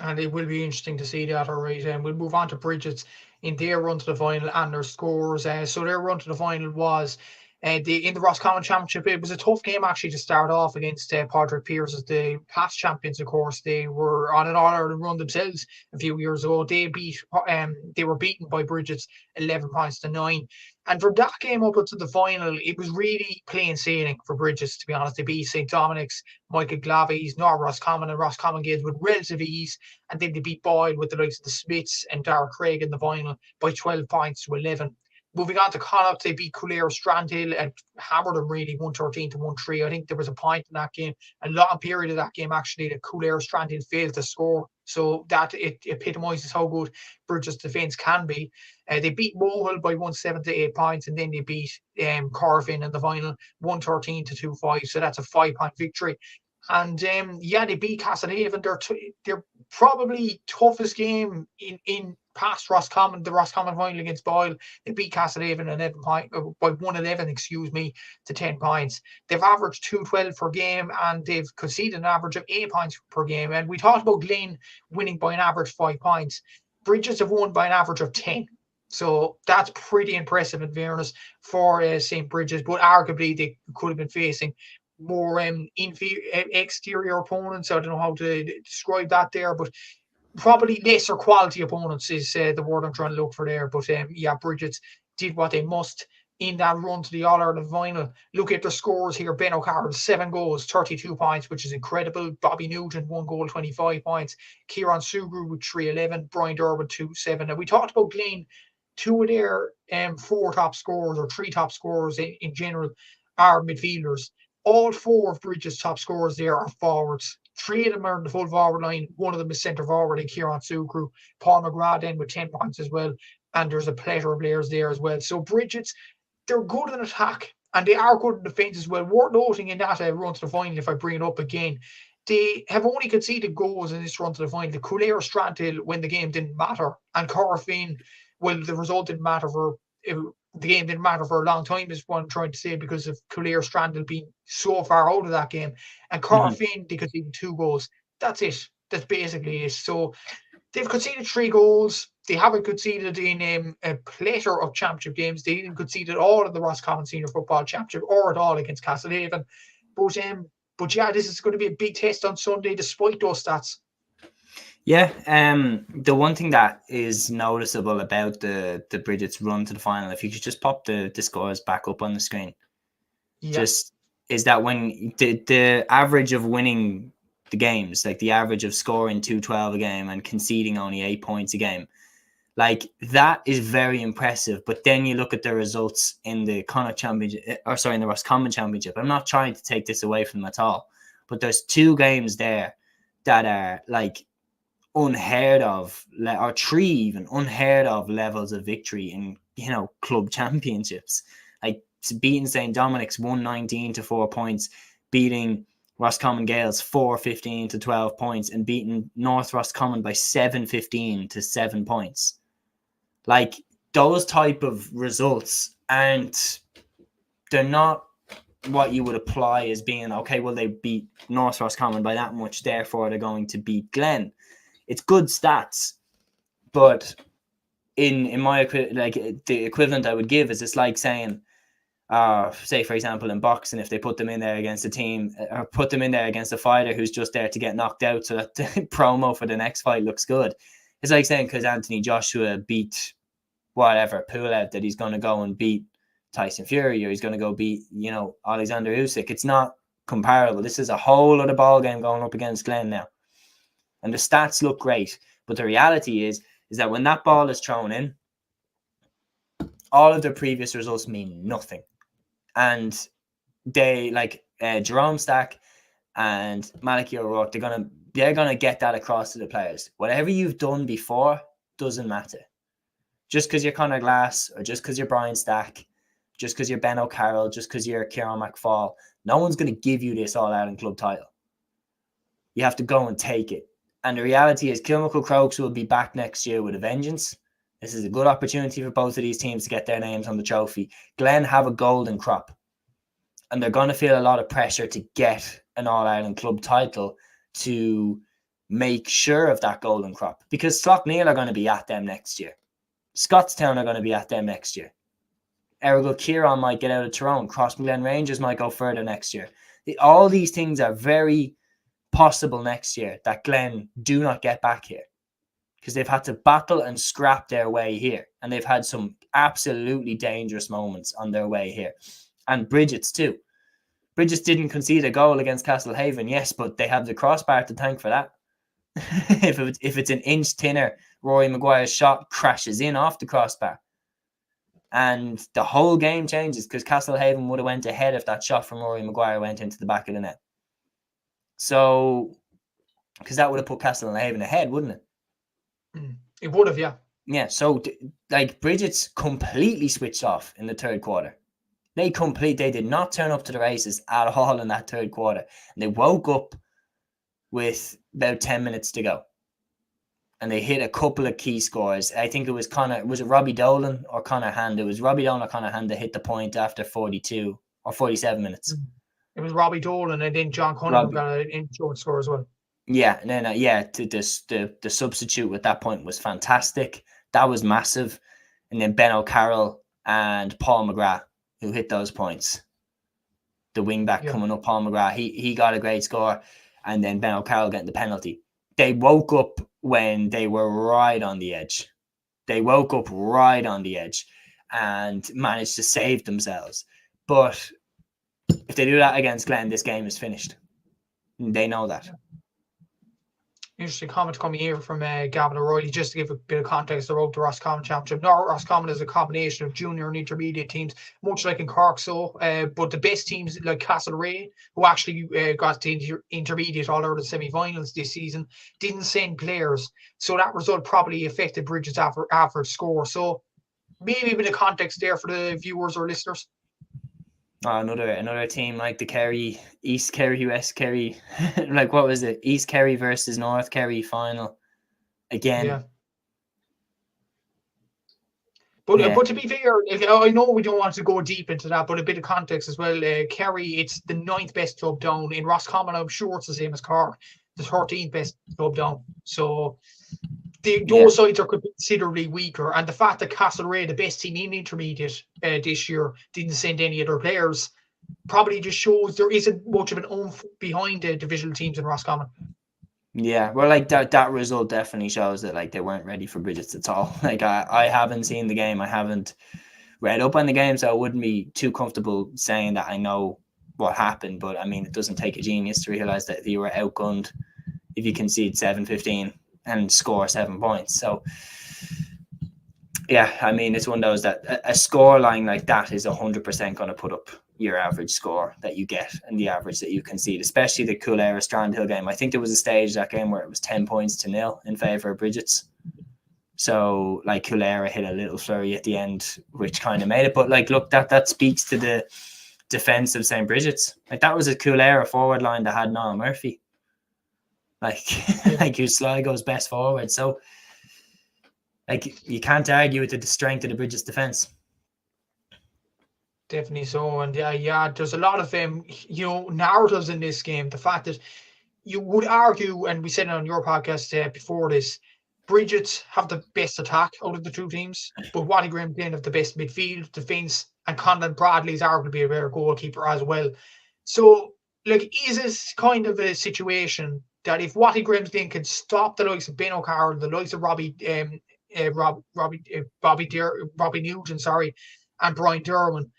A: and it will be interesting to see that. All right, and we'll move on to Brigids in their run to the final and their scores. So their run to the final was in the Roscommon Championship. It was a tough game actually to start off against Padraig Pearse as the past champions. Of course, they were on an All-Ireland run themselves a few years ago. They were beaten by Brigids 11 points to 9. And from that game up until the final, it was really plain sailing for Brigids, to be honest. They beat St. Dominic's, Michael Glavies, North Roscommon and Roscommon Gaels with relative ease. And then they beat Boyle with the likes of the Smiths and Dara Craig in the final by 12 points to 11. Moving on to Connacht, they beat Coolair Strandhill and hammered them really 113 to 1-3. I think there was a point in that game, a long period of that game actually, that Coolair Strandhill failed to score. So that it epitomises how good Brigids' defence can be. They beat Mohill by 1-7 to 8 points, and then they beat Corfin in the final 113 to 2-5. So that's a 5-point victory. And they beat Castlehaven. They're probably toughest game in past Roscommon, the Roscommon final against Boyle. They beat Castlehaven by 111, to 10 points. They've averaged 212 per game, and they've conceded an average of 8 points per game. And we talked about Glen winning by an average 5 points. Brigids have won by an average of 10. So that's pretty impressive in fairness for St. Brigids, but arguably they could have been facing more exterior opponents. I don't know how to describe that there, but probably lesser quality opponents is the word I'm trying to look for there. But Brigids did what they must in that run to the All-Ireland final. Look at the scores here. Ben O'Carroll, 7 goals, 32 points, which is incredible. Bobby Nugent, 1 goal, 25 points. Kieran Sugru with 3-11. Brian Durbin, 2-7. And we talked about Glen. 2 of their 4 top scorers, or 3 top scorers in general, are midfielders. All 4 of Brigids' top scorers there are forwards. 3 of them are in the full forward line. 1 of them is centre forward, and Kieran Sugru. Paul McGrath then with 10 points as well. And there's a plethora of players there as well. So Brigids, they're good in attack, and they are good in defence as well. Worth noting in that run to the final, if I bring it up again, they have only conceded goals in this run to the final. The Coolair Strandhill, when the game didn't matter, and Corfin, well, the result didn't matter the game didn't matter for a long time, is what I'm trying to say, because of Coolair Strandhill being so far out of that game. And Corfin, they conceded 2 goals. That's it. That's basically it. So they've conceded 3 goals. They haven't conceded in a plethora of championship games. They didn't concede at all in the Roscommon Senior Football Championship or at all against Castlehaven. But this is going to be a big test on Sunday, despite those stats.
B: Yeah, the one thing that is noticeable about the Brigids run to the final, if you could just pop the scores back up on the screen, just is that when the average of winning the games, like the average of scoring 212 a game and conceding only 8 points a game, like that is very impressive. But then you look at the results in the Connacht Championship, in the Roscommon Championship. I'm not trying to take this away from them at all, but there's 2 games there that are like unheard of, or 3 even unheard of levels of victory in club championships, like beating St. Dominic's 119 to 4 points, beating Roscommon Gaels 415 to 12 points, and beating North Roscommon by 715 to 7 points. Like those type of results, and they're not what you would apply as being, okay, well, they beat North Roscommon by that much, therefore they're going to beat Glen. It's good stats, but in my the equivalent I would give is it's like saying, say for example in boxing, if they put them in there against a team or put them in there against a fighter who's just there to get knocked out so that the promo for the next fight looks good. It's like saying because Anthony Joshua beat whatever Pulev that he's going to go and beat Tyson Fury, or he's going to go beat, Alexander Usyk. It's not comparable. This is a whole other ball game going up against Glen now. And the stats look great, but the reality is that when that ball is thrown in, all of their previous results mean nothing. And they, like Jerome Stack and Malachi O'Rourke, they're gonna get that across to the players. Whatever you've done before doesn't matter. Just because you're Conor Glass, or just because you're Brian Stack, just because you're Ben O'Carroll, just because you're Kieran McFall, no one's going to give you this All-Ireland club title. You have to go and take it. And the reality is Kilmacud Crokes will be back next year with a vengeance. This is a good opportunity for both of these teams to get their names on the trophy. Glen have a golden crop, and they're going to feel a lot of pressure to get an All-Ireland club title to make sure of that golden crop, because Slough-Neil are going to be at them next year. Scottstown are going to be at them next year. Errigal Kieran might get out of Tyrone. Crossmaglen Rangers might go further next year. All these things are very possible next year that Glen do not get back here, because they've had to battle and scrap their way here, and they've had some absolutely dangerous moments on their way here. And Brigids too. Brigids didn't concede a goal against Castlehaven, yes, but they have the crossbar to thank for that. if it's an inch thinner, Rory Maguire's shot crashes in off the crossbar, and the whole game changes, because Castlehaven would have went ahead if that shot from Rory Maguire went into the back of the net. So, because that would have put Castlehaven ahead, wouldn't it?
A: It would have, yeah.
B: Yeah, so like Brigids completely switched off in the third quarter. They did not turn up to the races at all in that third quarter. And they woke up with about 10 minutes to go. And they hit a couple of key scores. I think it was was it Robbie Dolan or Conor Hand? It was Robbie Dolan or Conor Hand that hit the point after 42 or 47 minutes.
A: It was Robbie Dolan, and then John Cunningham got an insurance score as well.
B: Yeah, and then the substitute at that point was fantastic. That was massive. And then Ben O'Carroll and Paul McGrath, who hit those points. The wingback coming up, Paul McGrath, he got a great score. And then Ben O'Carroll getting the penalty. They woke up when they were right on the edge. They woke up right on the edge and managed to save themselves. But if they do that against Glen, this game is finished. They know that.
A: Interesting comment coming here from Gavin O'Reilly. Just to give a bit of context, the road to Roscommon Championship. North Roscommon is a combination of junior and intermediate teams, much like in Cork. But the best teams like Castlereagh, who actually got to intermediate all over the semi-finals this season, didn't send players. So that result probably affected Brigids' average score. So maybe a bit of context there for the viewers or listeners.
B: Another team like the Kerry, East Kerry, West Kerry, like what was it? East Kerry versus North Kerry final again.
A: Yeah. But to be fair, I know we don't want to go deep into that, but a bit of context as well. Kerry, it's the 9th best club down. In Roscommon, I'm sure it's the same as Cork, the 13th best club down. So those sides are considerably weaker, and the fact that Castlereagh, the best team in intermediate this year, didn't send any other players, probably just shows there isn't much of an oomph behind the divisional teams in Roscommon.
B: Yeah, well, like that result definitely shows that like they weren't ready for Brigids at all. Like I haven't seen the game, I haven't read up on the game, so I wouldn't be too comfortable saying that I know what happened. But I mean, it doesn't take a genius to realize that you were outgunned if you concede 7-15 and score 7 points. So yeah, I mean, it's one of those that a score line like that is 100% going to put up your average score that you get and the average that you concede, especially the Coolera Strandhill game. I think there was a stage that game where it was 10 points to 0 in favour of Brigids. So like Coolera hit a little flurry at the end, which kind of made it. But like, look, that speaks to the defence of St. Brigids. Like that was a Coolera forward line that had Niall Murphy. Like who's Sligo's best forward. So like you can't argue with the strength of the Brigids defence.
A: Definitely so. And yeah, there's a lot of narratives in this game. The fact that you would argue, and we said it on your podcast before this, Brigids have the best attack out of the two teams, but Watty Glen have the best midfield, defence, and Conlon Bradley is arguably a better goalkeeper as well. So, like, is this kind of a situation that if Watty Glen can stop the likes of Ben O'Carroll, the likes of Robbie Nugent, sorry, and Brian Derwin,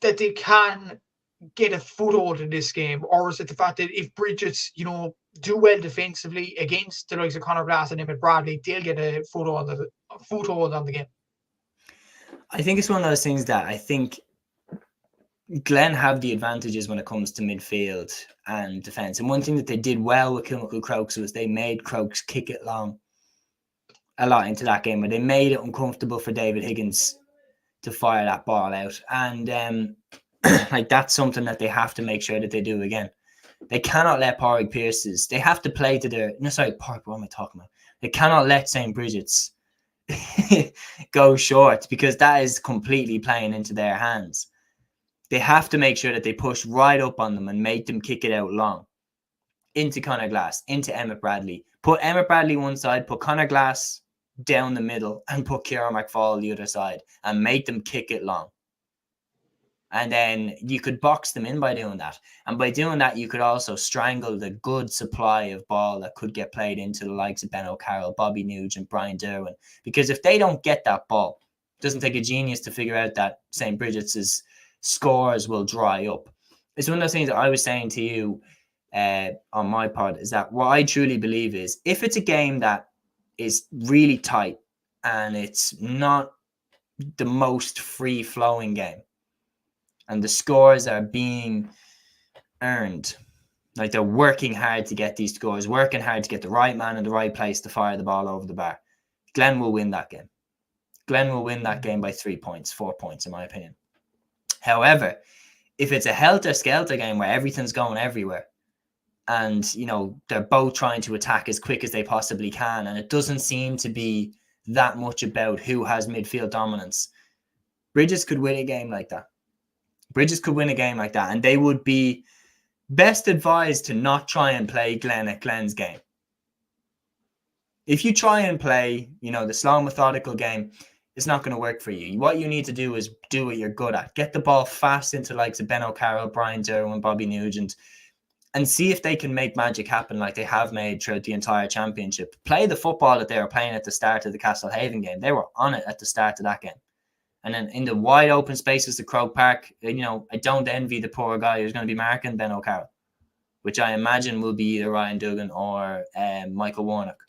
A: that they can get a foothold in this game, or is it the fact that if Bridges, do well defensively against the likes of Conor Glass and Emmett Bradley, they'll get a foothold on the game?
B: I think it's one of those things that I think Glen have the advantages when it comes to midfield and defence. And one thing that they did well with Kilmacud Crokes was they made Crokes kick it long a lot into that game, where they made it uncomfortable for David Higgins to fire that ball out. And like, that's something that they have to make sure that they do again. They cannot let Pádraig Pearce's, they have to play to their, no, sorry, Park, what am I talking about? They cannot let St. Brigids go short, because that is completely playing into their hands. They have to make sure that they push right up on them and make them kick it out long. Into Conor Glass, into Emmett Bradley. Put Emmett Bradley one side, put Conor Glass down the middle, and put Kieran McFall the other side, and make them kick it long. And then you could box them in by doing that. And by doing that, you could also strangle the good supply of ball that could get played into the likes of Ben O'Carroll, Bobby Nugent, Brian Derwin. Because if they don't get that ball, it doesn't take a genius to figure out that St. Bridget's scores will dry up. It's one of those things that I was saying to you on my part, is that what I truly believe is, if it's a game that is really tight and it's not the most free-flowing game, and the scores are being earned, like they're working hard to get these scores, working hard to get the right man in the right place to fire the ball over the bar, Glen will win that game. Glen will win that game by 3 points, 4 points, in my opinion. However, if it's a helter-skelter game where everything's going everywhere, and, they're both trying to attack as quick as they possibly can, and it doesn't seem to be that much about who has midfield dominance, Bridges could win a game like that. And they would be best advised to not try and play Glen at Glen's game. If you try and play, the slow, methodical game, it's not going to work for you. What you need to do is do what you're good at. Get the ball fast into likes of Ben O'Carroll, Brian Derwin, Bobby Nugent, and see if they can make magic happen like they have made throughout the entire championship. Play the football that they were playing at the start of the Castlehaven game. They were on it at the start of that game. And then in the wide open spaces of Croke Park, I don't envy the poor guy who's going to be marking Ben O'Carroll, which I imagine will be either Ryan Duggan or Michael Warnock.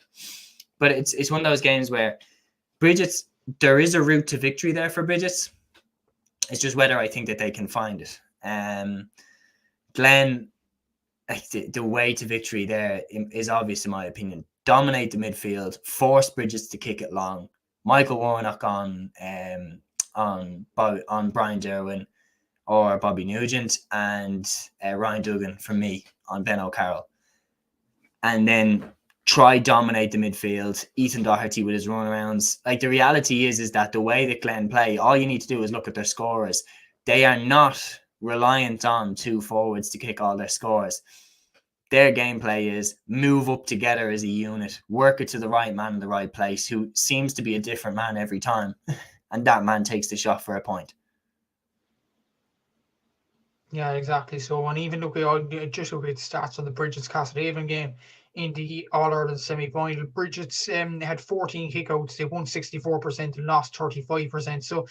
B: But it's one of those games where Brigids, there is a route to victory there for Brigids. It's just whether I think that they can find it. Glen, the way to victory there is obvious, in my opinion. Dominate the midfield, force Brigids to kick it long. Michael Warnock on Brian Derwin or Bobby Nugent, and Ryan Duggan for me on Ben O'Carroll. And then try dominate the midfield. Ethan Doherty with his runarounds. Like, the reality is that the way that Glen play, all you need to do is look at their scorers. They are not reliant on two forwards to kick all their scores. Their gameplay is move up together as a unit, work it to the right man in the right place, who seems to be a different man every time. And that man takes the shot for a point.
A: Yeah, exactly. So, and even look at the stats on the Brigids Castlehaven game in the All-Ireland semi-final. Brigids had 14 kickouts. They won 64% and lost 35%. So,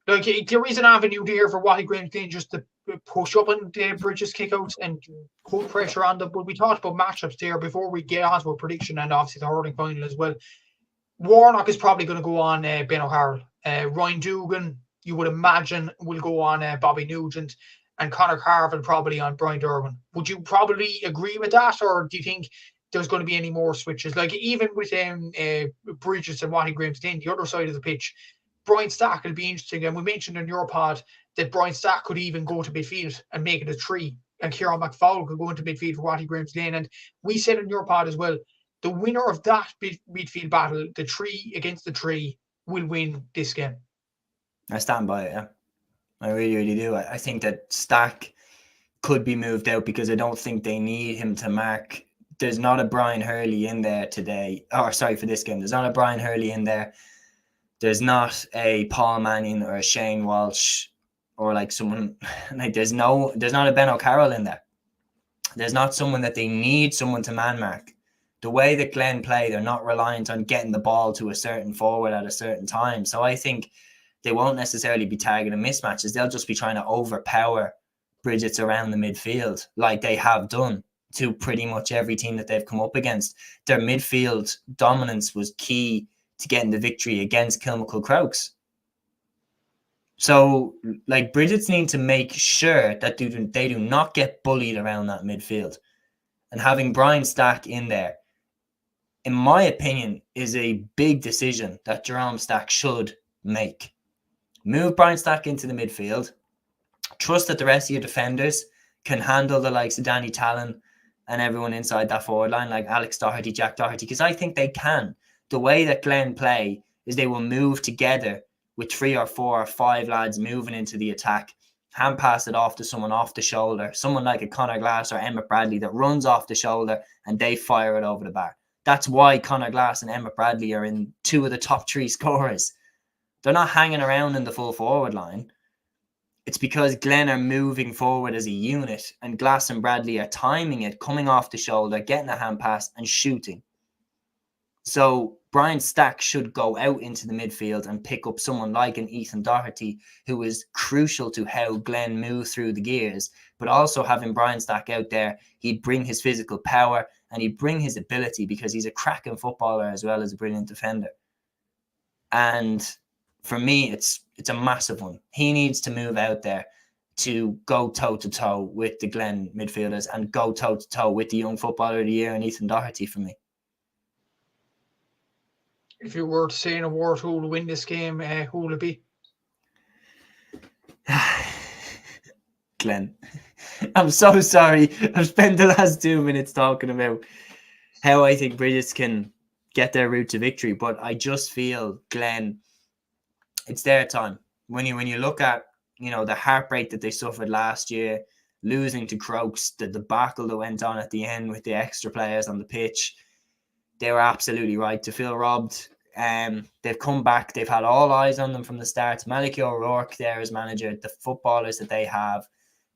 A: like, there is an avenue there for Watty Glen just to push up on the Brigids kickouts and put pressure on them. But we talked about matchups there before we get on to a prediction, and obviously the hurling final as well. Warnock is probably going to go on Ben O'Carroll. Ryan Duggan, you would imagine, will go on Bobby Nugent, and Conor Carville probably on Brian Derwin. Would you probably agree with that, or do you think there's going to be any more switches? Like, even with Bridges and Watty Glen, the other side of the pitch, Brian Stack will be interesting. And we mentioned in your pod that Brian Stack could even go to midfield and make it a 3. And Kieran McFall could go into midfield for Watty Glen. And we said in your pod as well, the winner of that midfield battle, the 3 against the 3, will win this game.
B: I stand by it, yeah. I really, really do. I think that Stack could be moved out because I don't think they need him to mark. There's not a Brian Hurley in there today. Or sorry, for this game. There's not a Brian Hurley in there. There's not a Paul Manning or a Shane Walsh or like someone like there's not a Ben O'Carroll in there. There's not someone that they need someone to man mark. The way that Glen play, they're not reliant on getting the ball to a certain forward at a certain time. So I think they won't necessarily be targeting mismatches. They'll just be trying to overpower Brigids around the midfield like they have done to pretty much every team that they've come up against. Their midfield dominance was key to getting the victory against Kilmacud Crokes. So, like, Brigids need to make sure that they do not get bullied around that midfield. And having Brian Stack in there, in my opinion, is a big decision that Jerome Stack should make. Move Brian Stack into the midfield. Trust that the rest of your defenders can handle the likes of Danny Talon and everyone inside that forward line, like Alex Doherty, Jack Doherty, because I think they can. The way that Glen play is they will move together with 3 or 4 or 5 lads moving into the attack, hand pass it off to someone off the shoulder, someone like a Conor Glass or Emmett Bradley that runs off the shoulder and they fire it over the bar. That's why Conor Glass and Emmett Bradley are in 2 of the top 3 scorers. They're not hanging around in the full forward line. It's because Glen are moving forward as a unit and Glass and Bradley are timing it, coming off the shoulder, getting a hand pass and shooting. So Brian Stack should go out into the midfield and pick up someone like an Ethan Doherty, who is crucial to how Glen move through the gears. But also having Brian Stack out there, he'd bring his physical power and he'd bring his ability because he's a cracking footballer as well as a brilliant defender. And for me, it's a massive one. He needs to move out there to go toe-to-toe with the Glen midfielders and go toe-to-toe with the Young Footballer of the Year and Ethan Doherty for me.
A: If you were to say in a word who will win this game, who will it be?
B: Glen. I'm so sorry. I've spent the last 2 minutes talking about how I think Brigids can get their route to victory, but I just feel Glen, it's their time. When you look at, the heartbreak that they suffered last year, losing to Crokes, the debacle that went on at the end with the extra players on the pitch, they were absolutely right to feel robbed. They've come back. They've had all eyes on them from the start. Malachy O'Rourke there as manager. The footballers that they have,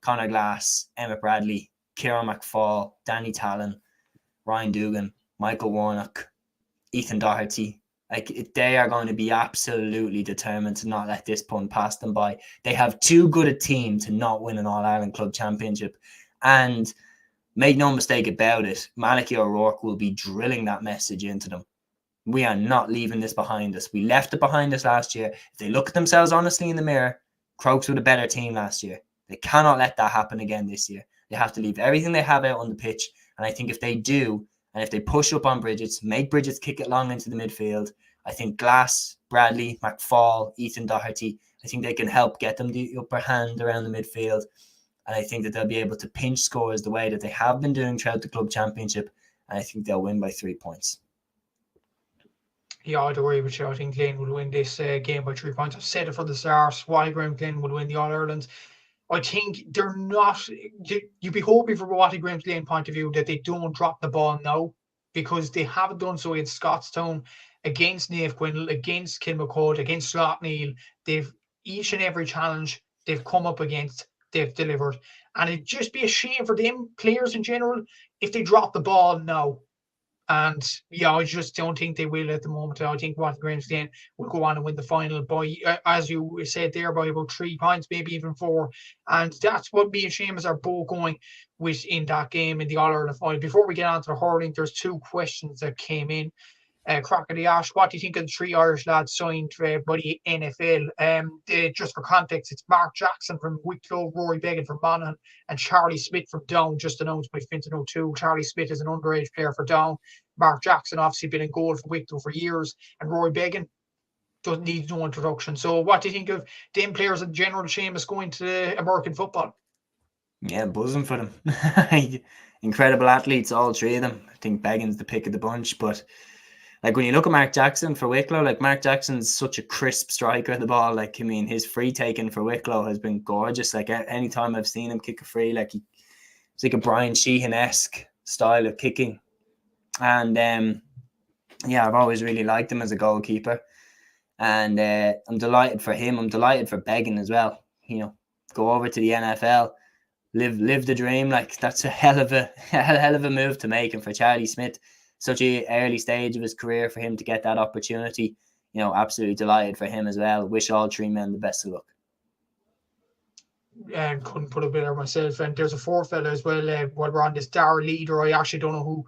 B: Conor Glass, Emmett Bradley, Kieran McFall, Danny Talon, Ryan Dugan, Michael Warnock, Ethan Doherty. They are going to be absolutely determined to not let this punt pass them by. They have too good a team to not win an All-Ireland Club Championship. And make no mistake about it, Malachy O'Rourke will be drilling that message into them. We are not leaving this behind us. We left it behind us last year. If they look at themselves honestly in the mirror, Crokes were a better team last year. They cannot let that happen again this year. They have to leave everything they have out on the pitch. And I think if they do, and if they push up on Brigids, make Brigids kick it long into the midfield, I think Glass, Bradley, McFall, Ethan Doherty, I think they can help get them the upper hand around the midfield. And I think that they'll be able to pinch scores the way that they have been doing throughout the club championship. And I think they'll win by 3 points.
A: Yeah, I'd agree with you. I think Glen will win this game by 3 points. I've said it from the start. Watty Glen will win the All-Ireland. I think they're not... You'd be hoping from a Watty Glen point of view that they don't drop the ball now, because they haven't done so against Scottstown, against Naomh Quinn, against Kilmacud, against Slough-Neil. They've each and every challenge they've come up against, they've delivered. And it'd just be a shame for them players in general if they drop the ball now. And yeah, I just don't think they will at the moment. I think Watty Glen will go on and win the final by, as you said there, by about 3 points, maybe even 4. And that's what me and Seamus are both going with in that game in the All-Ireland final. Before we get on to the hurling, there's 2 questions that came in. Crockett Ash, what do you think of the 3 Irish lads signed by the NFL? Just for context, it's Mark Jackson from Wicklow, Rory Began from Monaghan, and Charlie Smith from Down, just announced by Fintan O'Toole. Charlie Smith is an underage player for Down. Mark Jackson obviously been in goal for Wicklow for years, and Rory Began doesn't need no introduction. So what do you think of them players in general, Seamus, going to American football?
B: Yeah, buzzing for them. Incredible athletes, all 3 of them. I think Began's the pick of the bunch, but Like when you look at Mark Jackson for Wicklow, like Mark Jackson's such a crisp striker of the ball. Like, I mean, his free taking for Wicklow has been gorgeous. Like any time I've seen him kick a free, like it's like a Brian Sheehan-esque style of kicking. And yeah, I've always really liked him as a goalkeeper. And I'm delighted for him. I'm delighted for Began as well. You know, go over to the NFL, live the dream. Like that's a hell of a move to make. And for Charlie Smith, such a early stage of his career, for him to get that opportunity, you know, absolutely delighted for him as well. Wish all three men the best of luck.
A: And couldn't put it better myself. And there's a fourth fella as well. While we're on this, Dar Leader, I actually don't know who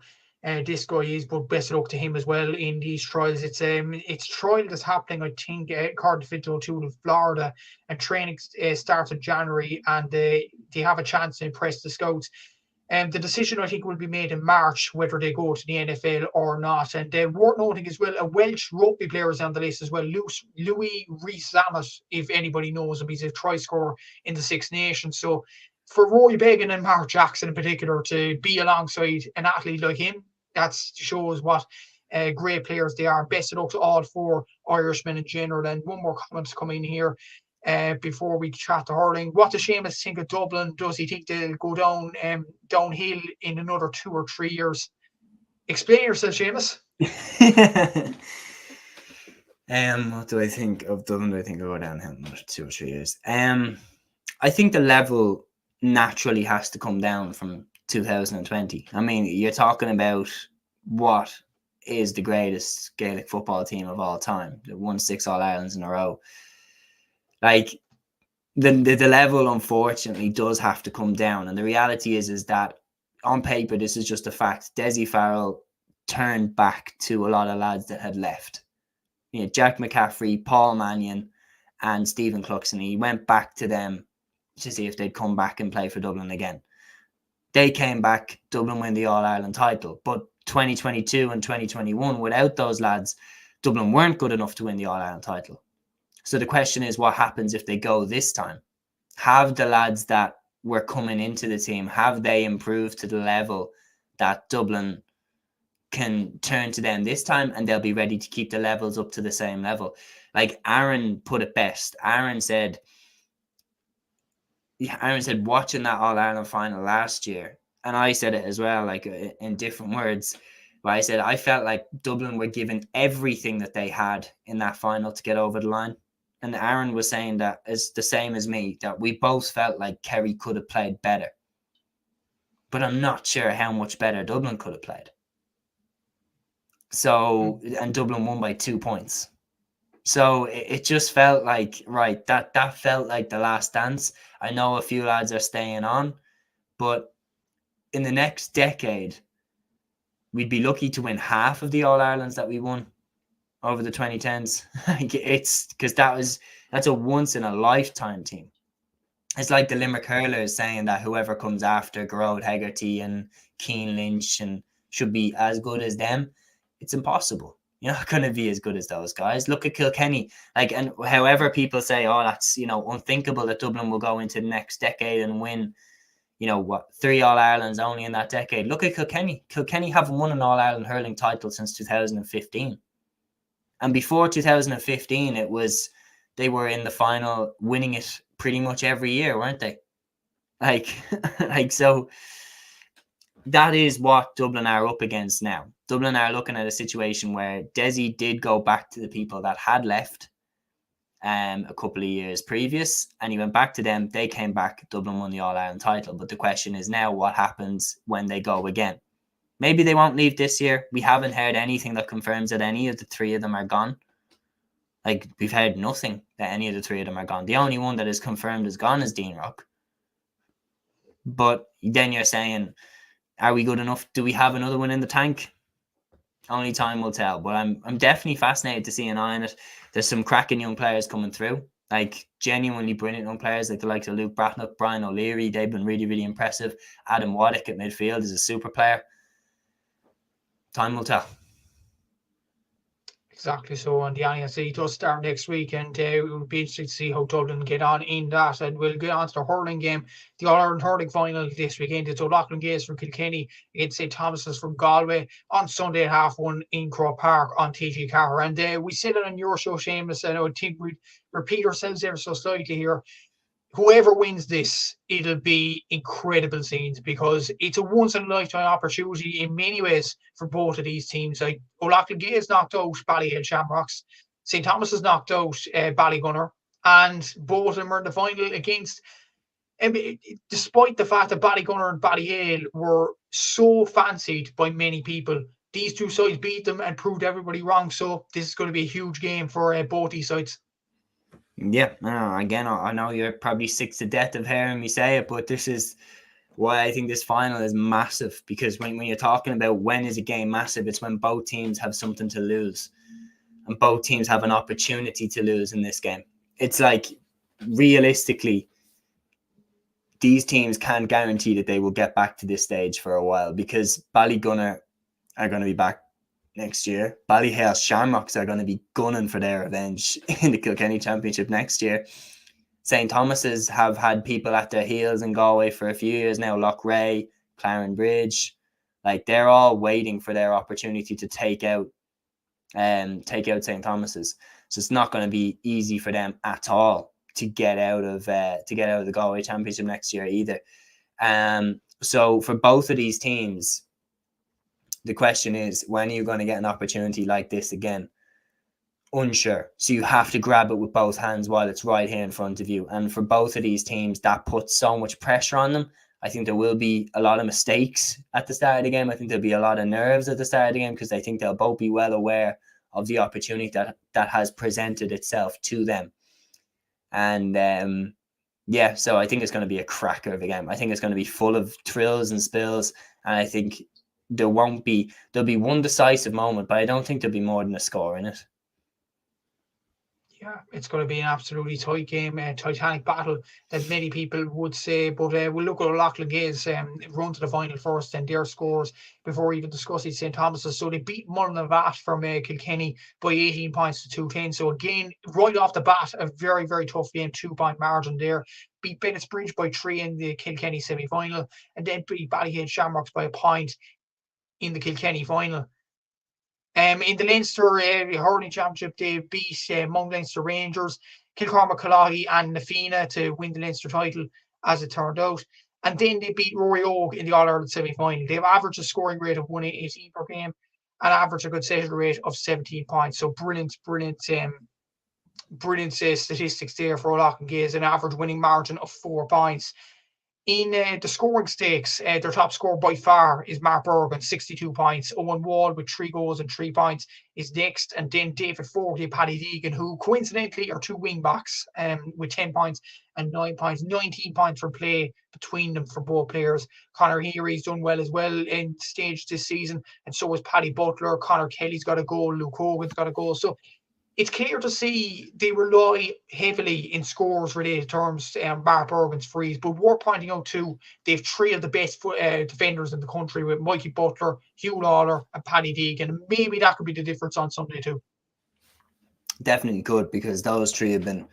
A: this guy is, but best of luck to him as well in these trials. It's trial that's happening, I think, according to 5002 in Florida, and training starts in January, and they have a chance to impress the scouts. And the decision, I think, will be made in March whether they go to the NFL or not. And worth noting as well, a Welsh rugby player is on the list as well, Louis Rees-Zammit, if anybody knows him. He's a try scorer in the Six Nations. So for Roy Began and Mark Jackson in particular to be alongside an athlete like him, that shows what great players they are. Best of luck to all four Irishmen in general. And one more comment to come in here before we chat to hurling. What does Seamus think of Dublin? Does he think they'll go downhill in another 2 or 3 years? Explain yourself, Seamus.
B: What do I think of Dublin? Do I think they'll go downhill in another 2 or 3 years? I think the level naturally has to come down from 2020. I mean, you're talking about what is the greatest Gaelic football team of all time. They won 6 All-Irelands in a row. Like the level, unfortunately, does have to come down. And the reality is that on paper, this is just a fact. Desi Farrell turned back to a lot of lads that had left. You know, Jack McCaffrey, Paul Mannion, and Stephen Cluxon. He went back to them to see if they'd come back and play for Dublin again. They came back, Dublin win the All-Ireland title. But 2022 and 2021, without those lads, Dublin weren't good enough to win the All-Ireland title. So the question is, what happens if they go this time? Have the lads that were coming into the team, have they improved to the level that Dublin can turn to them this time, and they'll be ready to keep the levels up to the same level? Like Aaron put it best. Aaron said watching that All-Ireland final last year, and I said it as well, like in different words, but I said I felt like Dublin were given everything that they had in that final to get over the line. And Aaron was saying that it's the same as me, that we both felt like Kerry could have played better. But I'm not sure how much better Dublin could have played. So, and Dublin won by 2 points. So it just felt like, right, that felt like the last dance. I know a few lads are staying on, but in the next decade, we'd be lucky to win half of the All-Irelands that we won over the 2010s. It's because that's a once in a lifetime team. It's like the Limerick Hurlers saying that whoever comes after Garrod Hegarty and Keane Lynch and should be as good as them. It's impossible. You're not going to be as good as those guys. Look at Kilkenny. Like, and however people say, oh, that's, you know, unthinkable that Dublin will go into the next decade and win, you know, what, 3 All-Irelands only in that decade. Look at Kilkenny. Kilkenny haven't won an All-Ireland hurling title since 2015. And before 2015, it was, they were in the final winning it pretty much every year, weren't they? Like, so that is what Dublin are up against now. Dublin are looking at a situation where Desi did go back to the people that had left a couple of years previous, and he went back to them. They came back. Dublin won the All-Ireland title. But the question is now, what happens when they go again? Maybe they won't leave this year. We haven't heard anything that confirms that any of the 3 of them are gone. Like, we've heard nothing that any of the 3 of them are gone. The only one that is confirmed is gone is Dean Rock. But then you're saying, are we good enough? Do we have another one in the tank? Only time will tell. But I'm definitely fascinated to see an eye on it. There's some cracking young players coming through. Like, genuinely brilliant young players, like the likes of Luke Bratnock, Brian O'Leary. They've been really, really impressive. Adam Watty at midfield is a super player. Time will tell.
A: Exactly so, and the NSC does start next week, and it will be interesting to see how Dublin get on in that. And we'll get on to the hurling game, the All Ireland hurling final this weekend. It's O'Loughlin Gaels from Kilkenny against St Thomas's from Galway on Sunday at 1:30 in Croke Park on TG Car. And we said it on your show, Seamus, and I think we repeat ourselves ever so slightly here. Whoever wins this, it'll be incredible scenes because it's a once in a lifetime opportunity in many ways for both of these teams. Like O'Loughlin Gaels knocked out Ballyhale Shamrocks, St Thomas has knocked out Ballygunner, and both of them are in the final against. Despite the fact that Ballygunner and Ballyhale were so fancied by many people, these two sides beat them and proved everybody wrong. So this is going to be a huge game for both these sides.
B: Yeah, again, I know you're probably sick to death of hearing me say it, but this is why I think this final is massive, because when you're talking about when is a game massive, it's when both teams have something to lose and both teams have an opportunity to lose in this game. It's like, realistically, these teams can't guarantee that they will get back to this stage for a while, because Ballygunner are going to be back next year. Ballyhale Shamrocks are going to be gunning for their revenge in the Kilkenny Championship next year. St Thomas's have had people at their heels in Galway for a few years now. Loughrea, Claren Bridge, like they're all waiting for their opportunity to take out St Thomas's. So it's not going to be easy for them at all to get out of the Galway Championship next year either. So for both of these teams, the question is, when are you going to get an opportunity like this again? Unsure. So you have to grab it with both hands while it's right here in front of you. And for both of these teams, that puts so much pressure on them. I think there will be a lot of mistakes at the start of the game. I think there'll be a lot of nerves at the start of the game, because I think they'll both be well aware of the opportunity that has presented itself to them. And so I think it's going to be a cracker of a game. I think it's going to be full of thrills and spills. And I think there'll be one decisive moment, but I don't think there'll be more than a score in it.
A: Yeah, it's going to be an absolutely tight game, a titanic battle, that many people would say. But we'll look at O'Loughlin Gaels run to the final first and their scores before even discussing St Thomas's. So they beat Mullinavatt from Kilkenny by 18 points to 210. So again, right off the bat, a very, very tough game, 2-point margin there. Beat Bennett's Bridge by 3 in the Kilkenny semi-final, and then beat Ballyhale Shamrocks by a point in the Kilkenny final. In the Leinster hurling championship, they beat Mount Leinster Rangers, Kilcormac Callaghy and Nafina to win the Leinster title, as it turned out. And then they beat Rory Oak in the All-Ireland semi-final. They've averaged a scoring rate of 118 per game and averaged a good settle rate of 17 points. So brilliant statistics there for O'Loughlin Gaels, an average winning margin of 4 points. In the scoring stakes, their top scorer by far is Mark Bergen, 62 points. Owen Wall with 3 goals and 3 points is next. And then David Fogarty and Paddy Deegan, who coincidentally are 2 wing backs with 10 points and 9 points. 19 points for play between them for both players. Conor Heary's done well as well in stage this season. And so has Paddy Butler. Conor Kelly's got a goal. Luke Hogan's got a goal. So it's clear to see they rely heavily in scores-related terms, Mark Bergen's frees. But worth pointing out too, they have 3 of the best defenders in the country with Mikey Butler, Hugh Lawler and Paddy Deegan. And maybe that could be the difference on Sunday too.
B: Definitely could, because those 3 have been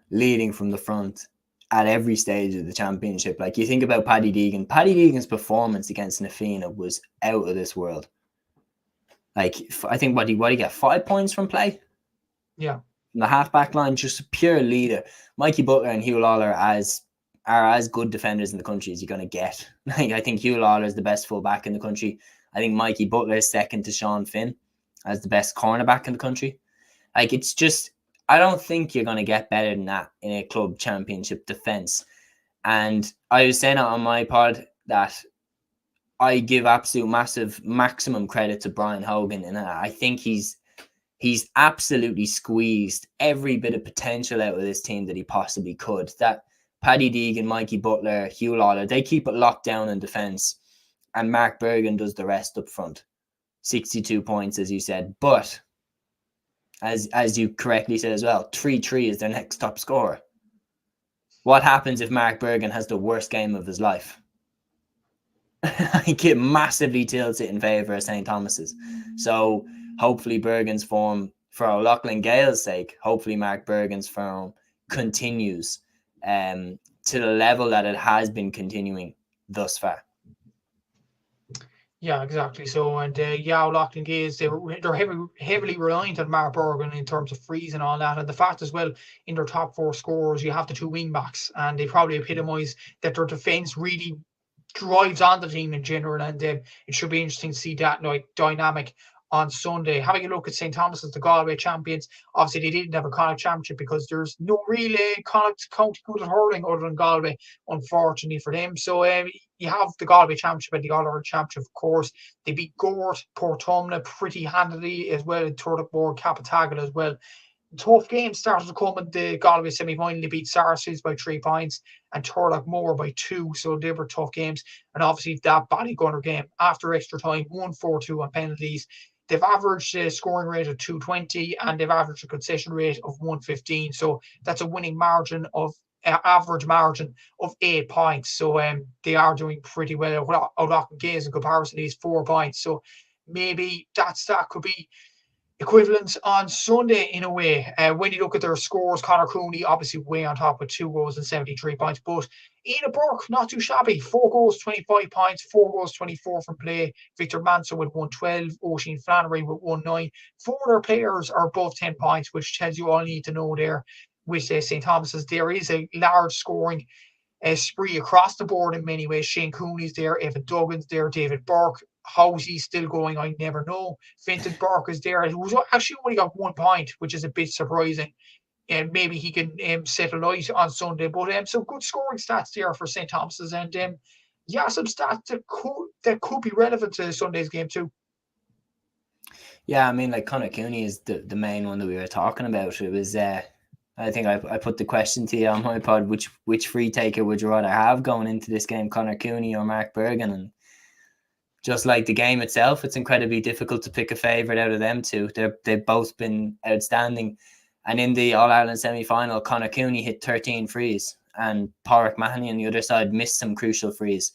B: leading from the front at every stage of the championship. Like, you think about Paddy Deegan. Paddy Deegan's performance against Nafina was out of this world. Like, I think what he got 5 points from play.
A: Yeah.
B: The half-back line, just a pure leader. Mikey Butler and Hugh Lawler are as good defenders in the country as you're going to get. Like, I think Hugh Lawler is the best full-back in the country. I think Mikey Butler is second to Sean Finn as the best cornerback in the country. Like, it's just, I don't think you're going to get better than that in a club championship defence. And I was saying on my pod that I give absolute maximum credit to Brian Hogan, and I think he's absolutely squeezed every bit of potential out of this team that he possibly could. That Paddy Deegan, Mikey Butler, Hugh Lawler, they keep it locked down in defence, and Mark Bergen does the rest up front. 62 points, as you said. But, as you correctly said as well, 3-3 is their next top scorer. What happens if Mark Bergen has the worst game of his life? It massively tilts it in favour of St Thomas's. So hopefully Bergen's form for O'Loughlin Gaels' sake, hopefully Mark Bergen's form continues to the level that it has been continuing thus far.
A: Yeah, exactly. So, and O'Loughlin Gaels, they're heavily reliant on Mark Bergen in terms of frees and all that. And the fact as well, in their top 4 scorers, you have the 2 wing backs, and they probably epitomise that their defence really drives on the team in general. And it should be interesting to see that dynamic on Sunday. Having a look at St. Thomas's, the Galway champions, obviously they didn't have a Connacht championship because there's no real Connacht county good at hurling other than Galway, unfortunately for them. So you have the Galway championship and the All-Ireland championship, of course. They beat Gort, Portumna pretty handily as well, and Turdockmore, Capitagal as well. Tough games started to come in the Galway semi-final. They beat Sarsfields by 3 points and Turdockmore by 2, so they were tough games. And obviously that Ballygunner game after extra time, 1-4-2 on penalties. They've averaged a scoring rate of 220 and they've averaged a concession rate of 115. So that's a winning margin of average margin of 8 points. So they are doing pretty well. O'Loughlin Gaels in comparison to these 4 points. So maybe that could be equivalent on Sunday in a way. When you look at their scores, Conor Cooney obviously way on top with 2 goals and 73 points. But Ian Burke, not too shabby. 4 goals, 25 points, 4 goals, 24 from play. Victor Manso with 112, Oisin Flannery with 19. 4 of their players are above 10 points, which tells you all you need to know there with St. Thomas's. There is a large scoring spree across the board in many ways. Shane Cooney's there, Evan Duggan's there, David Burke. How's he still going? I never know. Fintan Burke is there, who's actually only got 1 point, which is a bit surprising. And maybe he can set a light on Sunday. But some good scoring stats there for St. Thomas's, and some stats that could be relevant to Sunday's game too.
B: Yeah, I mean, like Conor Cooney is the main one that we were talking about. It was I think I put the question to you on my pod, which free taker would you rather have going into this game, Conor Cooney or Mark Bergen? And just like the game itself, it's incredibly difficult to pick a favourite out of them two. They've both been outstanding. And in the All-Ireland semi-final, Conor Cooney hit 13 frees and Pádraig Mahoney on the other side missed some crucial frees.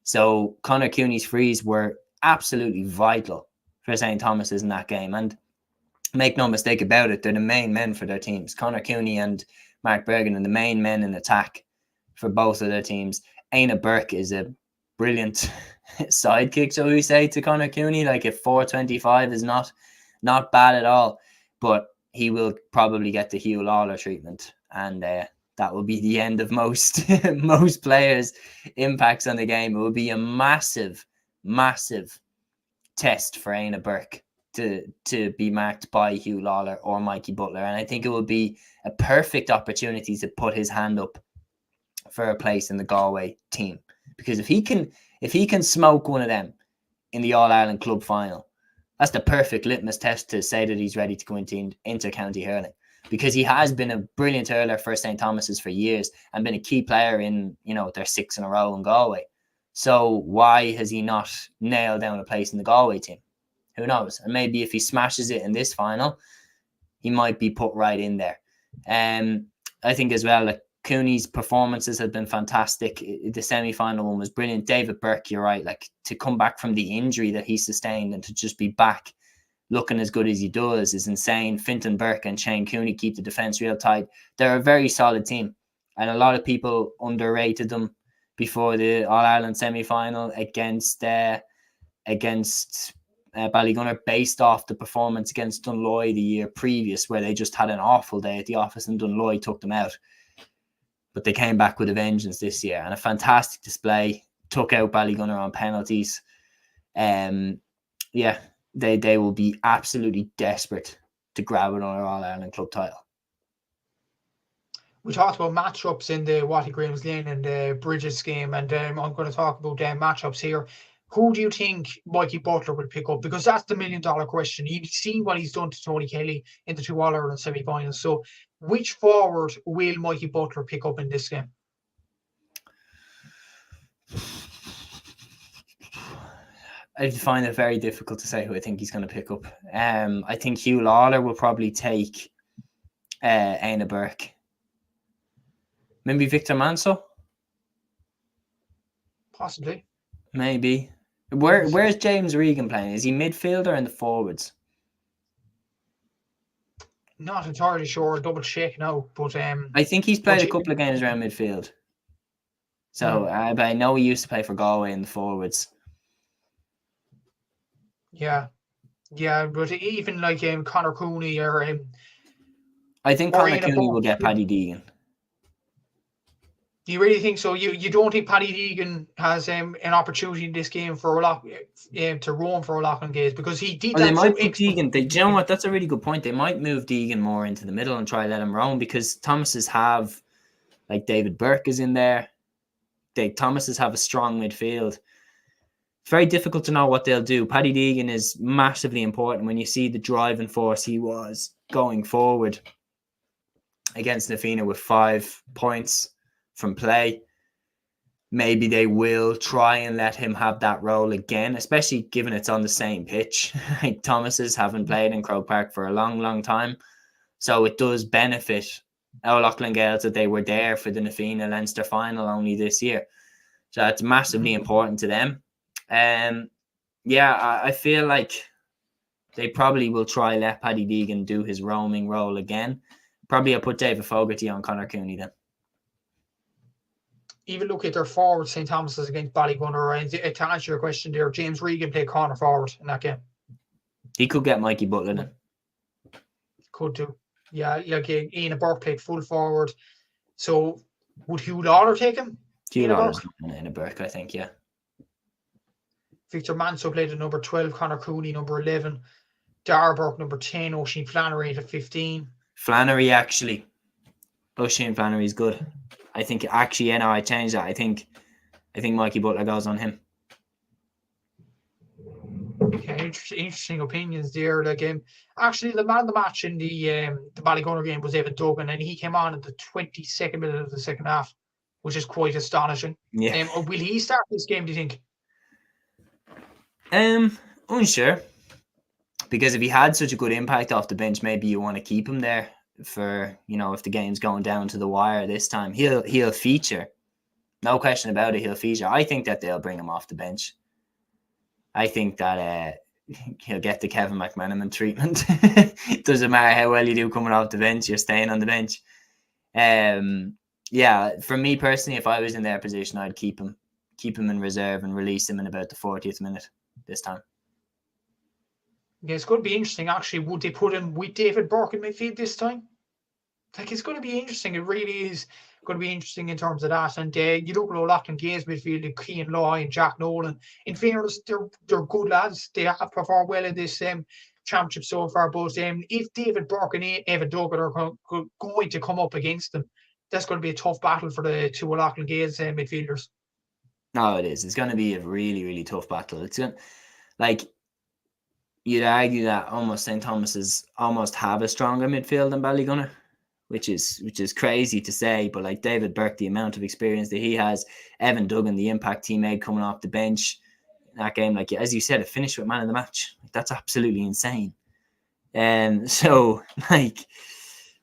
B: So Conor Cooney's frees were absolutely vital for St. Thomas's in that game. And make no mistake about it, they're the main men for their teams. Conor Cooney and Mark Bergen are the main men in attack for both of their teams. Éanna Burke is a brilliant sidekick, so we say, to Conor Cooney. Like, if 425 is not bad at all, but he will probably get the Hugh Lawler treatment, and that will be the end of most players' impacts on the game. It will be a massive test for Éanna Burke to be marked by Hugh Lawler or Mikey Butler, and I think it will be a perfect opportunity to put his hand up for a place in the Galway team, because if he can smoke one of them in the All-Ireland club final, that's the perfect litmus test to say that he's ready to go into county hurling, because he has been a brilliant hurler for St. Thomas's for years and been a key player in their 6 in a row in Galway. So why has he not nailed down a place in the Galway team? Who knows? And maybe if he smashes it in this final, he might be put right in there. I think as well, like, Cooney's performances have been fantastic. The semi-final one was brilliant. David Burke, you're right, like, to come back from the injury that he sustained and to just be back looking as good as he does is insane. Fintan Burke and Shane Cooney keep the defence real tight. They're a very solid team, and a lot of people underrated them before the All-Ireland semi-final against Ballygunner, based off the performance against Dunloy the year previous, where they just had an awful day at the office and Dunloy took them out. But they came back with a vengeance this year and a fantastic display, took out Ballygunner on penalties. They will be absolutely desperate to grab another All-Ireland club title.
A: We talked about matchups in the Watty Graham's Lane and the Brigids game, and I'm going to talk about matchups here. Who do you think Mikey Butler will pick up? Because that's the $1 million question. You've seen what he's done to Tony Kelly in the 2 All-Ireland semi-finals. So which forward will Mikey Butler pick up in this game?
B: I find it very difficult to say who I think he's going to pick up. I think Hugh Lawler will probably take Éanna Burke. Maybe Victor Manso?
A: Possibly.
B: Maybe. Where's James Regan playing? Is he midfielder in the forwards?
A: Not entirely sure. Double check now, but
B: I think he's played a
A: you-
B: couple of games around midfield. So but I know he used to play for Galway in the forwards.
A: yeah, but even like Connor Cooney or
B: I think
A: or
B: Conor
A: Ian
B: Cooney will
A: Burke.
B: get Paddy Deegan.
A: Do you really think so? You don't think Paddy Deegan has an opportunity in this game for to roam for O'Loughlin Gaels, because he did
B: Or they
A: that so
B: might put Deegan. Do you know what? That's a really good point. They might move Deegan more into the middle and try let him roam, because Thomases have, like, David Burke is in there. Thomases have a strong midfield. It's very difficult to know what they'll do. Paddy Deegan is massively important when you see the driving force he was going forward against Nafina with 5 points from play. Maybe they will try and let him have that role again, especially given it's on the same pitch. Like, Thomases haven't played in Croke Park for a long, long time. So it does benefit O'Loughlin Gaels that they were there for the Nafina Leinster final only this year. So it's massively important to them. I feel like they probably will try let Paddy Deegan do his roaming role again. Probably I'll put David Fogarty on Conor Cooney then.
A: Even look at their forward, St. Thomas's against Ballygunner. And to answer your question there, James Regan played corner forward in that game.
B: He could get Mikey Butler then.
A: Could do. Yeah, like Ian Burke played full forward. So would Hugh Lawler take him?
B: Hugh Lawler's in a Burke, I think, yeah.
A: Victor Manso played at number 12, Conor Cooney number 11, Dar Burke number 10, Oisin Flannery at 15.
B: Flannery, actually. Oisin Flannery's good. I think actually, I changed that. I think Mikey Butler goes on him.
A: Okay, interesting opinions there. Like, actually, the man of the match in the Ballygunner game was Evan Duggan, and he came on at the 22nd minute of the second half, which is quite astonishing.
B: Yeah.
A: Will he start this game, do you think?
B: Unsure. Because if he had such a good impact off the bench, maybe you want to keep him there for, if the game's going down to the wire this time. He'll feature. No question about it, he'll feature. I think that they'll bring him off the bench. I think that he'll get the Kevin McMenamin treatment. It doesn't matter how well you do coming off the bench, you're staying on the bench. For me personally, if I was in their position, I'd keep him in reserve and release him in about the 40th minute this time.
A: Yeah, it's going to be interesting, actually. Would they put him with David Burke in midfield this time? Like, it's going to be interesting. It really is going to be interesting in terms of that. And you look at O'Loughlin Gaels midfield, Cian Loy and Jack Nolan. In fairness, they're good lads. They have performed well in this championship so far. But if David Burke and Evan Duggan are going to come up against them, that's going to be a tough battle for the two O'Loughlin Gaels midfielders.
B: No, it is. It's going to be a really, really tough battle. It's going you'd argue that almost St. Thomas's almost have a stronger midfield than Ballygunner, which is crazy to say. But like David Burke, the amount of experience that he has, Evan Duggan, the impact he made coming off the bench in that game, like as you said, it finished with man of the match. That's absolutely insane. And so, like,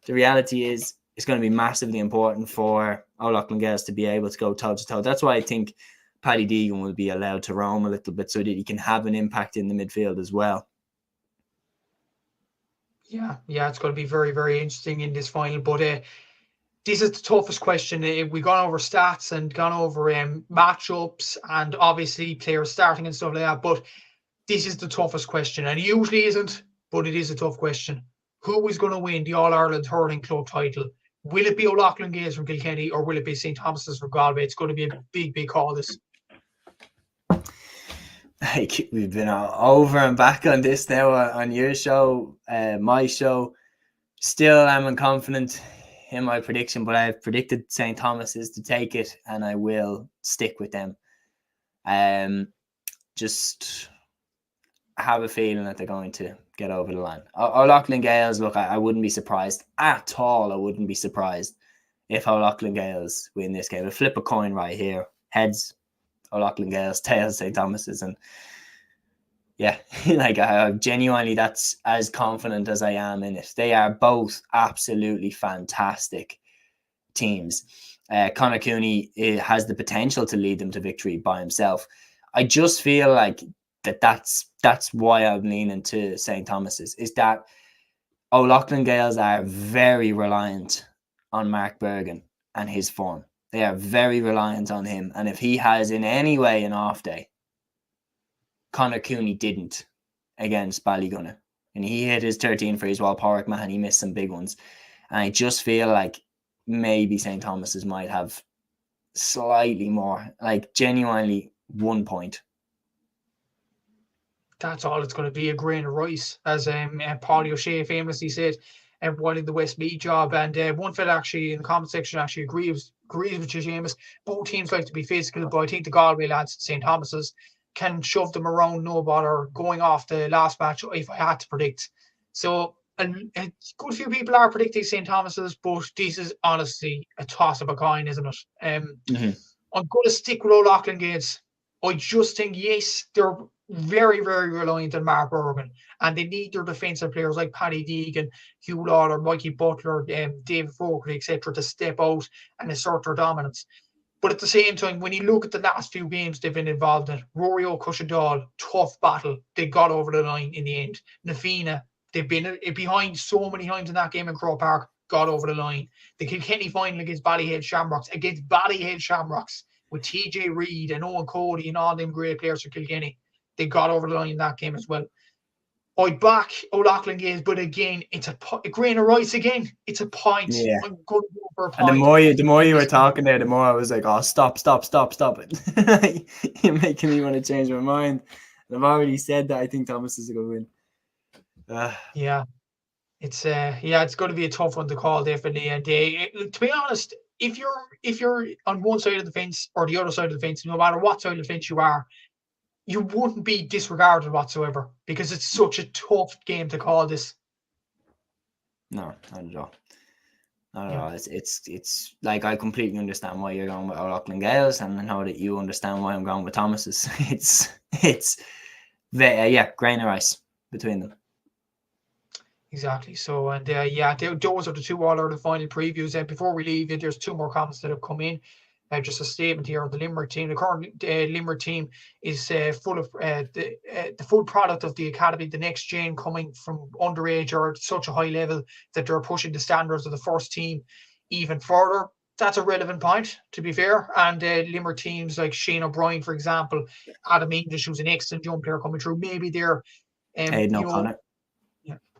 B: the reality is, it's going to be massively important for O'Loughlin Gaels to be able to go toe to toe. That's why I think Paddy Deegan will be allowed to roam a little bit so that he can have an impact in the midfield as well.
A: Yeah, it's going to be very, very interesting in this final. But this is the toughest question. We've gone over stats and gone over matchups and obviously players starting and stuff like that. But this is the toughest question. And it usually isn't, but it is a tough question. Who is going to win the All-Ireland Hurling Club title? Will it be O'Loughlin Gaels from Kilkenny or will it be St. Thomas's from Galway? It's going to be a big, big call, this.
B: Like, we've been over and back on this now on your show, my show. Still, I'm confident in my prediction, but I've predicted St. Thomas's to take it, and I will stick with them. Just have a feeling that they're going to get over the line. O'Loughlin Gaels, look, I wouldn't be surprised at all. I wouldn't be surprised if O'Loughlin Gaels win this game. A flip a coin right here. Heads, O'Loughlin Gaels, tails, St. Thomas's. And yeah, like I genuinely, that's as confident as I am in it. They are both absolutely fantastic teams. Conor Cooney has the potential to lead them to victory by himself. I just feel like that's why I'm leaning to St. Thomas's, is that O'Loughlin Gaels are very reliant on Mark Bergen and his form. They are very reliant on him. And if he has in any way an off day, Conor Cooney didn't against Ballygunner. And he hit his 13 frees while Porrick Mahan, he missed some big ones. And I just feel like maybe St. Thomas's might have slightly more, like genuinely 1 point.
A: That's all it's going to be, a grain of rice, as Paulie O'Shea famously said, wanting the Westmeath job. And one fella actually in the comment section actually agrees with you, Seamus. Both teams like to be physical, but I think the Galway lads, St. Thomas's, can shove them around no bother going off the last match if I had to predict. So a good few people are predicting St. Thomas's, but this is honestly a toss of a coin, isn't it? I'm going to stick with O'Loughlin Gaels. I just think, yes, they're very, very reliant on Mark Bergen, and they need their defensive players like Paddy Deegan, Hugh Lawler, Mikey Butler, David Fogarty, etc., to step out and assert their dominance. But at the same time, when you look at the last few games they've been involved in, Rory O'Cushendall, tough battle, they got over the line in the end. Nafina, they've been behind so many times in that game in Croke Park, got over the line. The Kilkenny final against Ballyhead Shamrocks, with TJ Reid and Owen Cody and all them great players for Kilkenny, they got over the line in that game as well. I'd back O'Loughlin Gaels, but again, it's a grain of rice again. It's a point.
B: Yeah.
A: I'm going to go for a point.
B: And the more you were talking there, the more I was like, oh, stop it. You're making me want to change my mind. And I've already said that I think Thomas is going to win.
A: Yeah. It's going to be a tough one to call, definitely. And to be honest, if you're on one side of the fence or the other side of the fence, no matter what side of the fence you are, you wouldn't be disregarded whatsoever, because it's such a tough game to call this.
B: No, not at all. Not at all. It's like, I completely understand why you're going with O'Loughlin Gaels, and I know that you understand why I'm going with Thomas's. It's grain of rice between them.
A: Exactly. So, and those are the two all the final previews. And before we leave, there's two more comments that have come in. Just a statement here on the Limerick team. The current Limerick team is full of the full product of the academy, the next gen coming from underage or at such a high level that they're pushing the standards of the first team even further. That's a relevant point, to be fair. And Limerick teams like Shane O'Brien, for example, Adam English, who's an excellent young player coming through, maybe they're
B: Aidan O'Connor.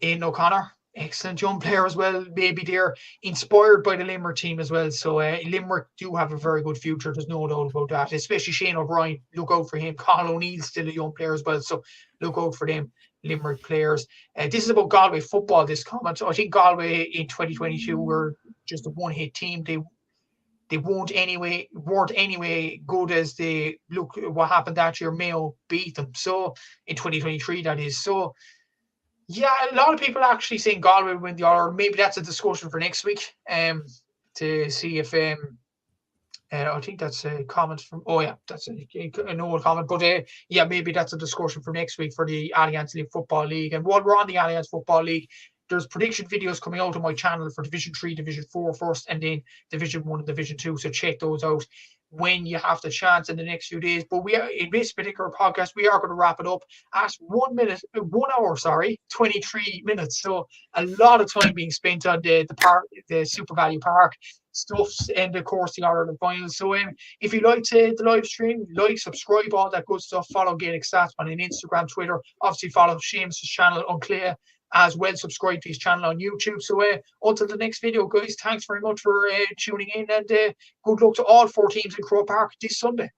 A: Aidan O'Connor, excellent young player as well. Maybe they're inspired by the Limerick team as well. So Limerick do have a very good future. There's no doubt about that. Especially Shane O'Brien. Look out for him. Colin O'Neill's still a young player as well. So look out for them Limerick players. This is about Galway football, this comment. I think Galway in 2022 were just a one-hit team. They weren't anyway good as they look. What happened that year? Mayo beat them. So in 2023, that is. So yeah, a lot of people are actually saying Galway will win the All. Maybe that's a discussion for next week. To see if I think that's a comment from. Oh yeah, that's an old comment. But maybe that's a discussion for next week for the Alliance League Football League. And while we're on the Alliance Football League, there's prediction videos coming out on my channel for Division 3, Division 4 first, and then Division 1 and Division 2. So check those out when you have the chance in the next few days. But we are, in this particular podcast, we are going to wrap it up at 1 hour, 23 minutes. So a lot of time being spent on the Supervalu Park stuff, and of course the Ireland final. So if you liked the live stream, subscribe, all that good stuff. Follow Gaelic Statsman on Instagram, Twitter. Obviously follow Seamus' channel An Cluiche as well. Subscribe to his channel on YouTube. So until the next video, guys, thanks very much for tuning in, and good luck to all 4 teams in Croke Park this Sunday.